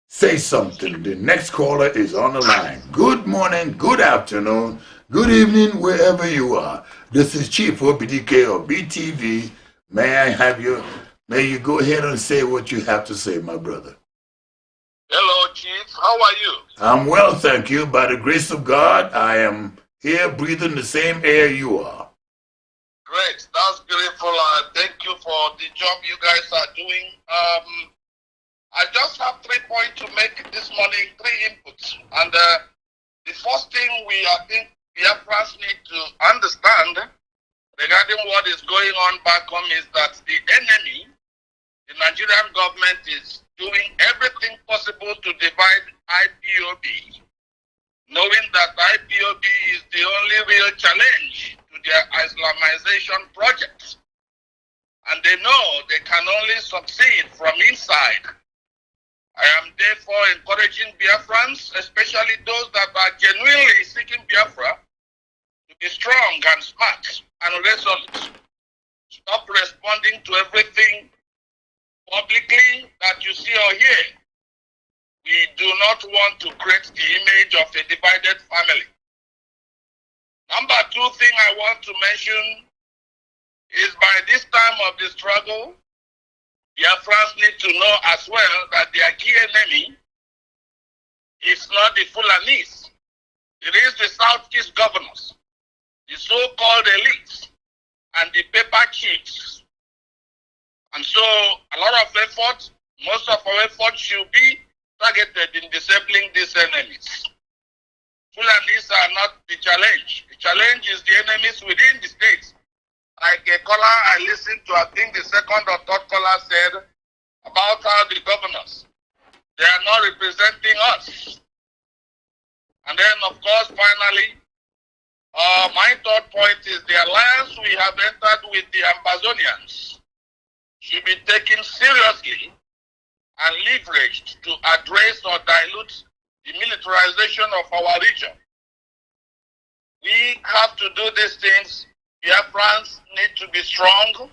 Say something. The next caller is on the line. Good morning, good afternoon, good evening, wherever you are. This is Chief OBDK of BTV. May you go ahead and say what you have to say, my brother. Hello, Chief. How are you? I'm well, thank you. By the grace of God, I am here breathing the same air you are. Great. That's beautiful. Thank you for the job you guys are doing. I just have 3 points to make this morning, 3 inputs. And the first thing I think Biafrans need to understand regarding what is going on back home is that the enemy, the Nigerian government, is doing everything possible to divide IPOB, knowing that IPOB is the only real challenge to their Islamization project. And they know they can only succeed from inside. I am therefore encouraging Biafrans, especially those that are genuinely seeking Biafra, to be strong and smart and resolute. Stop responding to everything publicly that you see or hear. We do not want to create the image of a divided family. Number 2 thing I want to mention is by this time of the struggle, Biafrans need to know as well that their key enemy is not the Fulanis. It is the Southeast governors, the so-called elites, and the paper chiefs. And so a lot of effort, most of our effort should be targeted in disabling these enemies. Fulanis are not the challenge. The challenge is the enemies within the states. Like a caller I listened to, I think the second or third caller said about how the governors, they are not representing us. And then, of course, finally, my third point is the alliance we have entered with the Amazonians should be taken seriously and leveraged to address or dilute the militarization of our region. We have to do these things. Biafrans need to be strong.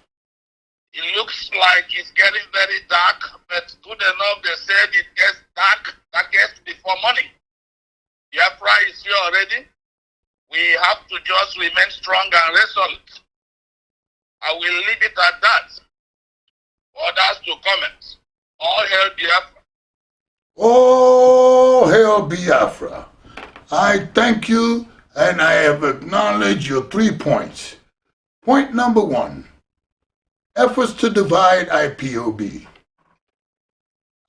It looks like it's getting very dark, but good enough they said it gets darkest before morning. Biafra is here already. We have to just remain strong and resolute. I will leave it at that. Others to comment. All hail Biafra. Oh, hail Biafra. I thank you, and I have acknowledged your 3 points. Point number 1, efforts to divide IPOB.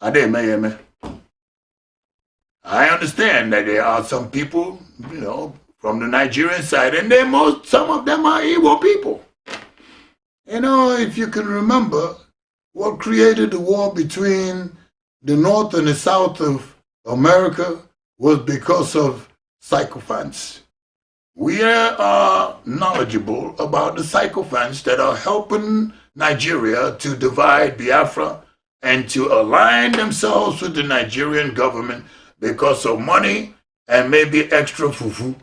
I understand that there are some people, from the Nigerian side, and some of them are Igbo people. If you can remember, what created the war between the North and the South of America was because of sycophants. We are knowledgeable about the sycophants that are helping Nigeria to divide Biafra and to align themselves with the Nigerian government because of money and maybe extra fufu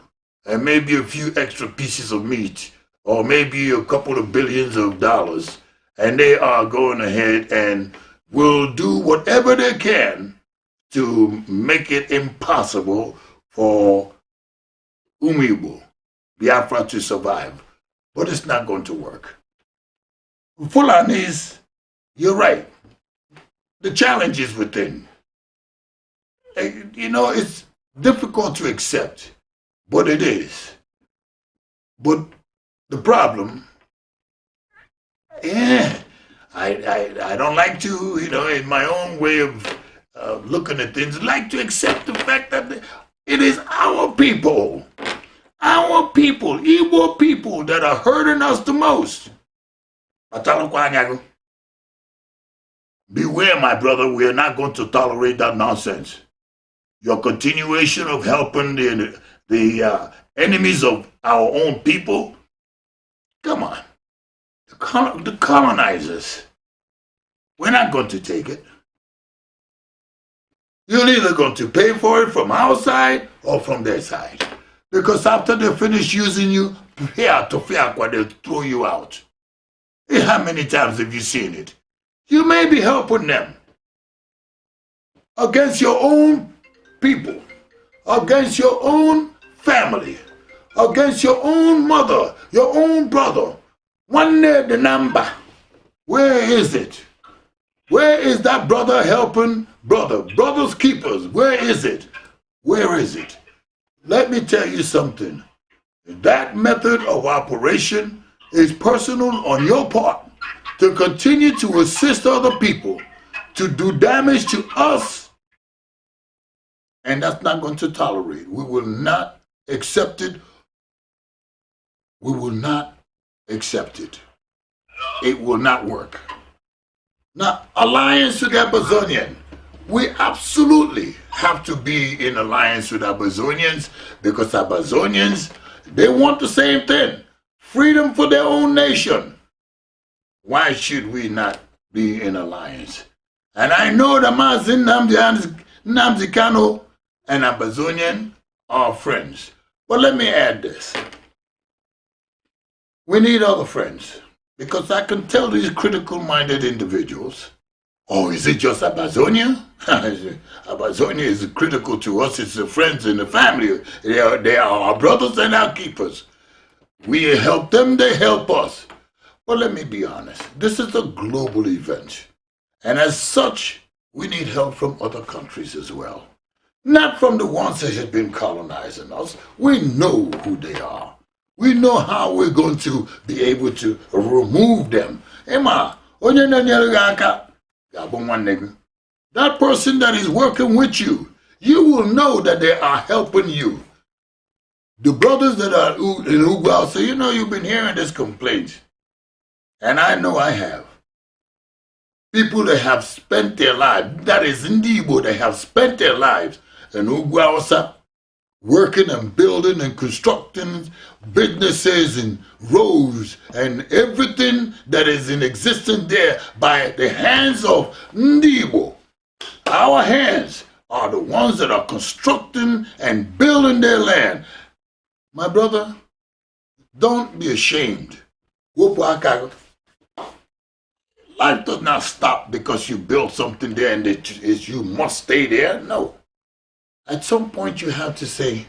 and maybe a few extra pieces of meat or maybe a couple of billions of dollars. And they are going ahead and will do whatever they can to make it impossible for Umibo, Biafra, to survive. But it's not going to work. Fulanis, you're right. The challenge is within. It's difficult to accept, but it is. But the problem, I don't like to, in my own way of looking at things, like to accept the fact that it is our people, Igbo people, that are hurting us the most. Beware, my brother, we are not going to tolerate that nonsense. Your continuation of helping the enemies of our own people, come on. The colonizers, we're not going to take it. You're either going to pay for it from our side or from their side. Because after they finish using you, they'll throw you out. How many times have you seen it? You may be helping them against your own people, against your own family, against your own mother, your own brother. One day the number. Where is it? Where is that brother helping brother? Brothers keepers. Where is it? Where is it? Let me tell you something. That method of operation is personal on your part to continue to assist other people to do damage to us. And that's not going to tolerate. We will not accept it. We will not accept it. It will not work. Now, alliance with Amazonian. We absolutely have to be in alliance with Amazonians because Amazonians, they want the same thing. Freedom for their own nation. Why should we not be in alliance? And I know that Mazin Nnamdi Kanu and Amazonian are friends. But let me add this. We need other friends, because I can tell these critical-minded individuals, oh, is it just Amazonia? Amazonia is critical to us. It's the friends and the family. They are our brothers and our keepers. We help them, they help us. But let me be honest. This is a global event. And as such, we need help from other countries as well. Not from the ones that have been colonizing us. We know who they are. We know how we're going to be able to remove them. That person that is working with you, you will know that they are helping you. The brothers that are in Ugwa say, you've been hearing this complaint. And I know I have. People that have spent their lives, that is Ndibo, they have spent their lives in Ugwa, working and building and constructing businesses and roads and everything that is in existence there by the hands of Ndibo. Our hands are the ones that are constructing and building their land. My brother, don't be ashamed. Life does not stop because you built something there and you must stay there. No. At some point you have to say,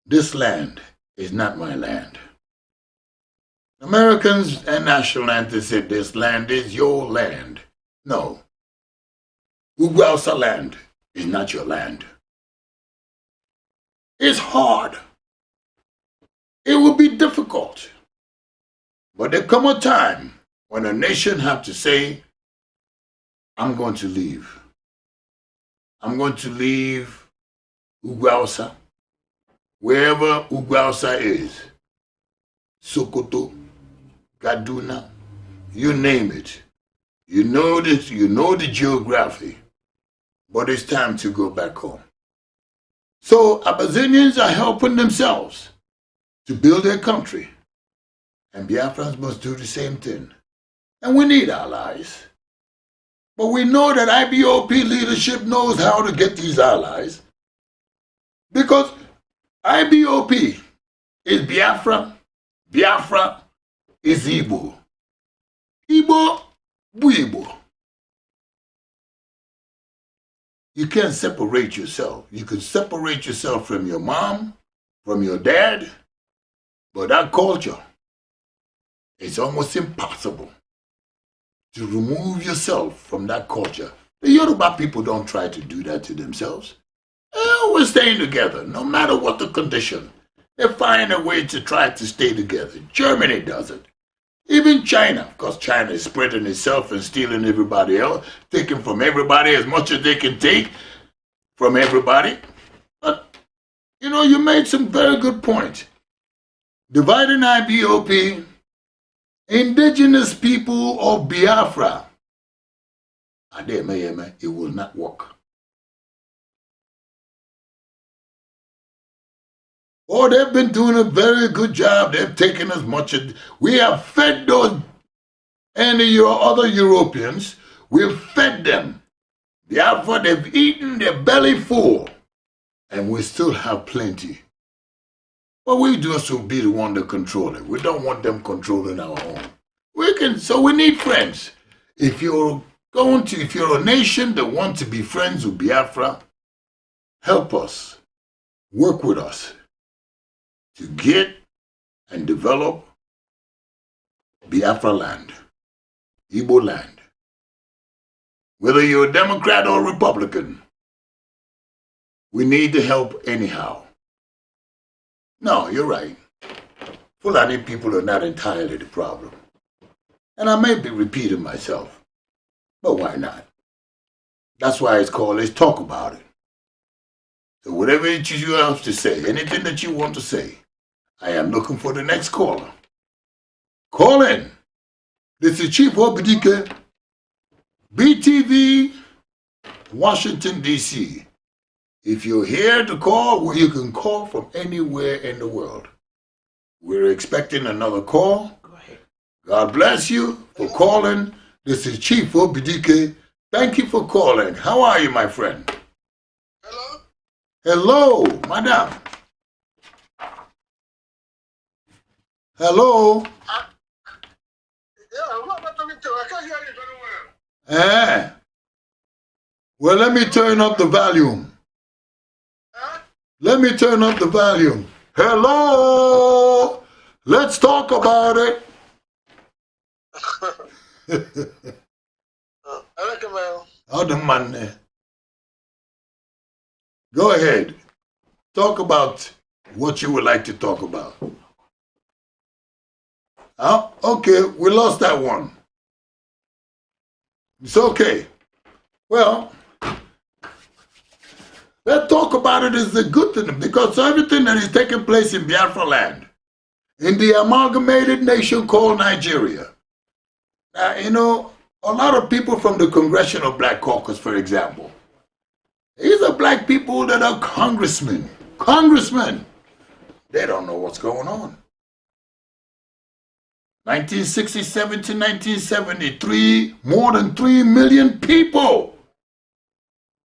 this land is not my land. Americans and national anthem said this land is your land. No. Ugwausa land is not your land. It's hard. It will be difficult. But there come a time when a nation have to say, I'm going to leave. I'm going to leave Ugwausa, wherever Ugwausa is. Sokoto, Kaduna, you name it. You know this, you know the geography. But it's time to go back home. So Abazinians are helping themselves to build their country. And Biafrans must do the same thing. And we need allies. But we know that IBOP leadership knows how to get these allies. Because IBOP is Biafra, Biafra is Igbo. Igbo, Igbo. You can't separate yourself. You can separate yourself from your mom, from your dad, but that culture, it's almost impossible to remove yourself from that culture. The Yoruba people don't try to do that to themselves. They're always staying together, no matter what the condition. They find a way to try to stay together. Germany does it. Even China, because China is spreading itself and stealing everybody else, taking from everybody as much as they can take from everybody. But, you know, you made some very good points. Dividing IBOP, indigenous people of Biafra, it will not work. Oh, they've been doing a very good job. They've taken as much as we have fed those and your other Europeans. We've fed them. Biafra, they've eaten their belly full, and we still have plenty. But we just will be the one to control it. We don't want them controlling our own. So we need friends. If you're a nation that wants to be friends with Biafra, help us, work with us to get and develop Biafra land, Igbo land. Whether you're a Democrat or Republican, we need the help anyhow. No, you're right. Fulani people are not entirely the problem. And I may be repeating myself, but why not? That's why it's called Let's Talk About It. So whatever it is you have to say, anything that you want to say, I am looking for the next caller. Call in. This is Chief Obidike, BTV, Washington, D.C. If you're here to call, well, you can call from anywhere in the world. We're expecting another call. Go ahead. God bless you for calling. This is Chief Obidike. Thank you for calling. How are you, my friend? Hello? Hello, madam. Hello? Yeah, who am I talking to? I can't hear you very well. Well, let me turn up the volume. Let me turn up the volume. Hello? Let's talk about it. Other man there. Go ahead. Talk about what you would like to talk about. Oh, okay, we lost that one. It's okay. Well, let's talk about it is a good thing because everything that is taking place in Biafra land, in the amalgamated nation called Nigeria. You know, a lot of people from the Congressional Black Caucus, for example, these are black people that are congressmen. Congressmen. They don't know what's going on. 1967 to 1973, more than 3 million people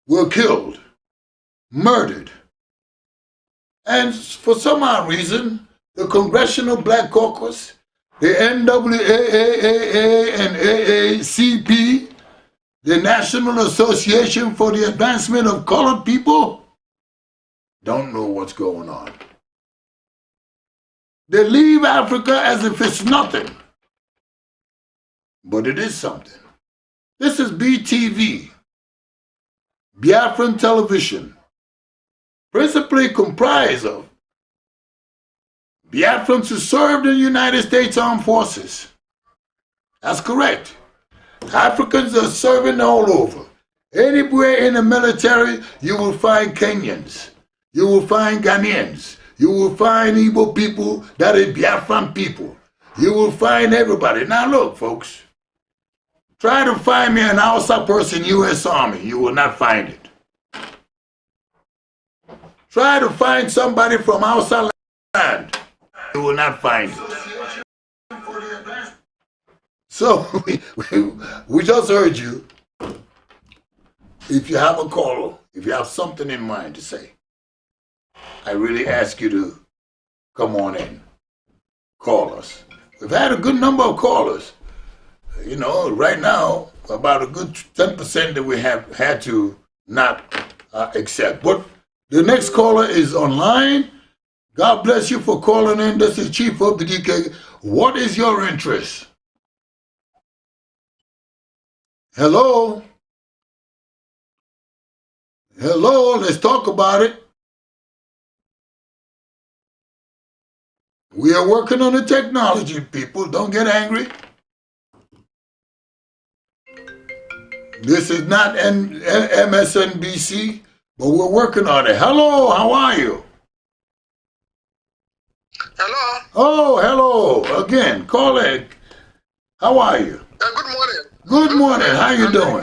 were killed, murdered. And for some odd reason, the Congressional Black Caucus, the NWAAA and AACP, the National Association for the Advancement of Colored People, don't know what's going on. They leave Africa as if it's nothing. But it is something. This is BTV, Biafran Television, principally comprised of Biafrans who served in the United States Armed Forces. That's correct. Africans are serving all over. Anywhere in the military, you will find Kenyans. You will find Ghanaians. You will find Igbo people that are Biafran people. You will find everybody. Now look, folks. Try to find me an Hausa person, U.S. Army. You will not find it. Try to find somebody from Hausa land. You will not find it. So, we just heard you. If you have a caller, if you have something in mind to say, I really ask you to come on in. Call us. We've had a good number of callers. You know, right now, about a good 10% that we have had to not accept. But the next caller is online. God bless you for calling in. This is Chief of the DK. What is your interest? Hello? Hello, let's talk about it. We are working on the technology, people. Don't get angry. This is not MSNBC, but we're working on it. Hello, how are you? Hello. Oh, hello. Again, call it. How are you? Good morning. Good morning. How you doing?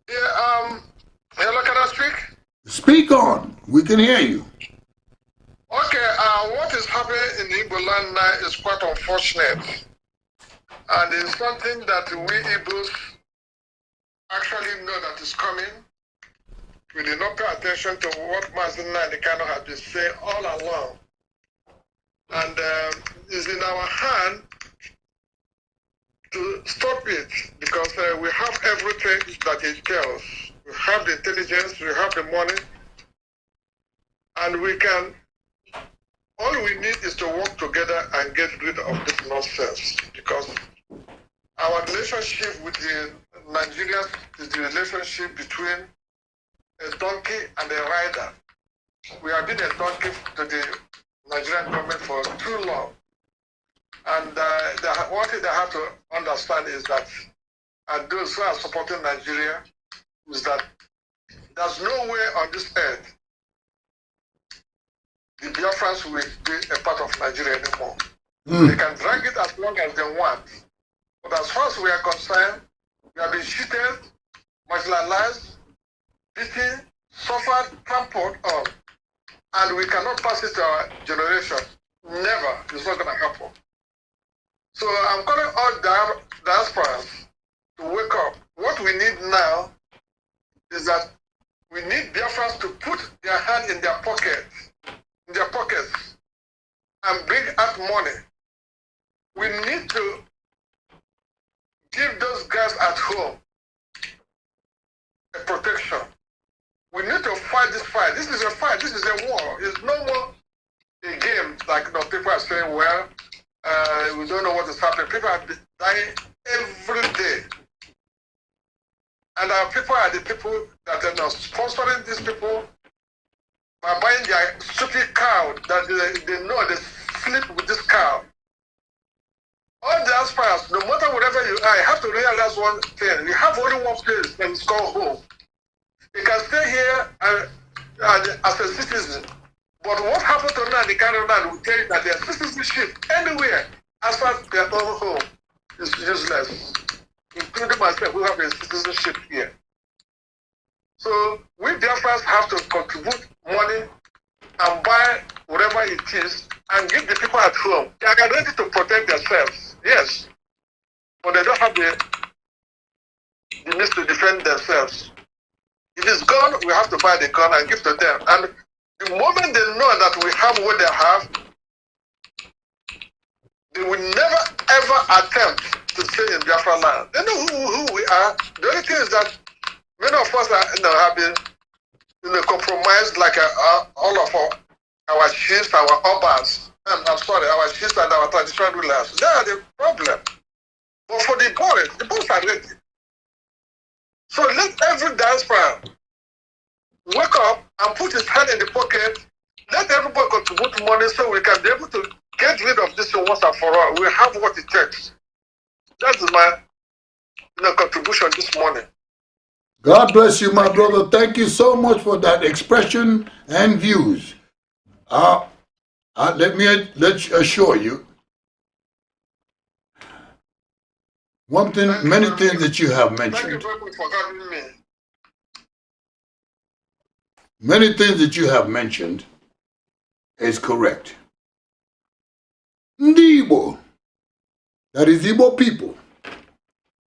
Yeah, hello, can I speak? Speak on. We can hear you. Okay, what is happening in Igbo land now is quite unfortunate. And it's something that we Igbos actually know that is coming. We did not pay attention to what Mazen Nandikano has been saying all along. And it's in our hand to stop it because we have everything that it tells. We have the intelligence, we have the money, and we can, all we need is to work together and get rid of this nonsense because our relationship with the Nigerians is the relationship between a donkey and a rider. We have been a donkey to the Nigerian government for too long. And one thing they have to understand is that, and those who are supporting Nigeria, is that there's no way on this earth the Biafrans will be a part of Nigeria anymore. They can drag it as long as they want. But as far as we are concerned, we have been cheated, marginalized, beaten, suffered, trampled on, and we cannot pass it to our generation. Never. It's not going to happen. So I'm calling all diasporas to wake up. What we need now is that we need Biafrans to put their hand in their pockets, and bring out money. We need to give those guys at home a protection. We need to fight this fight. This is a fight. This is a war. It's no more a game like people are saying, well, we don't know what is happening. People are dying every day. And our people are the people that are not sponsoring these people by buying their stupid cow that they know they sleep with this cow. All the aspirants, no matter whatever you are, you have to realize one thing. You have only one place and it's called home. You can stay here as a citizen. But what happened to now, the kind of man will tell you that their citizenship anywhere outside their own home is useless. Including myself, who have a citizenship here. So we Biafrans have to contribute money and buy whatever it is and give the people at home. They are ready to protect themselves, yes. But they don't have the means to defend themselves. If it's God gun, we have to buy the gun and give to them. And the moment they know that we have what they have, they will never ever attempt to stay in Biafra land. They know who we are. The only thing is that many of us are, have been compromised, like all of our chiefs, our urbans, I'm sorry, our chiefs and our traditional rulers. They are the problem. But for the boys are ready. So let every diaspora wake up and put his hand in the pocket. Let everybody contribute money so we can be able to get rid of this once and for all. We have what it takes. That is my contribution this morning. God bless you, my brother. Thank you so much for that expression and views. Let me assure you, many things that you have mentioned. Thank you very much for having me. Many things that you have mentioned is correct. Ndi Igbo, that is Igbo people,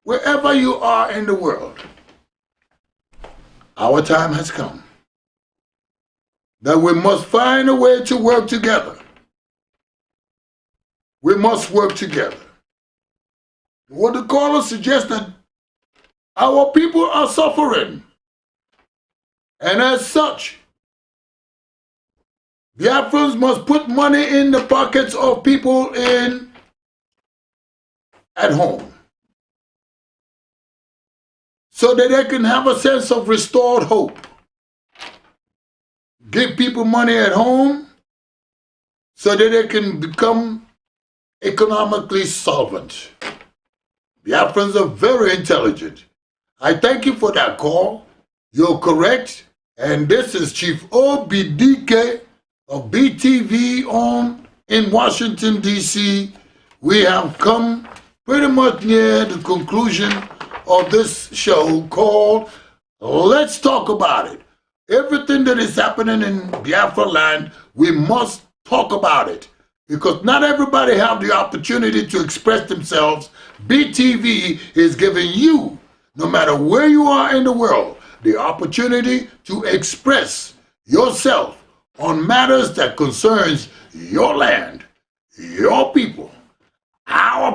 wherever you are in the world, our time has come that we must find a way to work together. We must work together. What the caller suggests that our people are suffering, and as such, Biafrans must put money in the pockets of people at home so that they can have a sense of restored hope. Give people money at home so that they can become economically solvent. Biafrans are very intelligent. I thank you for that call. You're correct. And this is Chief OBDK of BTV in Washington, D.C. We have come pretty much near the conclusion of this show called Let's Talk About It. Everything that is happening in Biafra land, we must talk about it. Because not everybody have the opportunity to express themselves. BTV is giving you, no matter where you are in the world, the opportunity to express yourself on matters that concerns your land, your people, our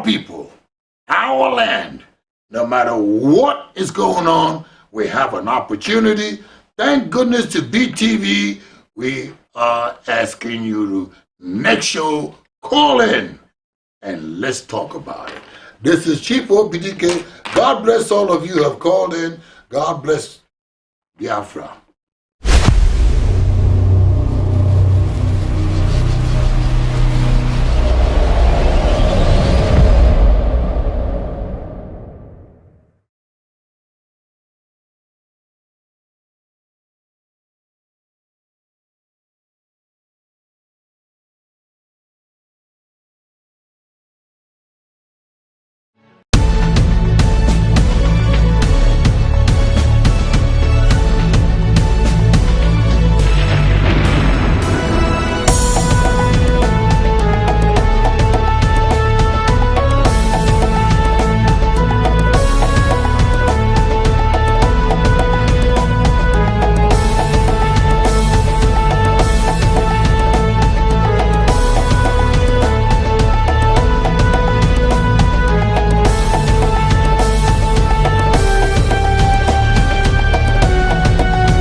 land. No matter what is going on, we have an opportunity. Thank goodness to BTV. We are asking you to next show, call in and let's talk about it. This is Chief OPDK. God bless all of you who have called in. God bless Biafra.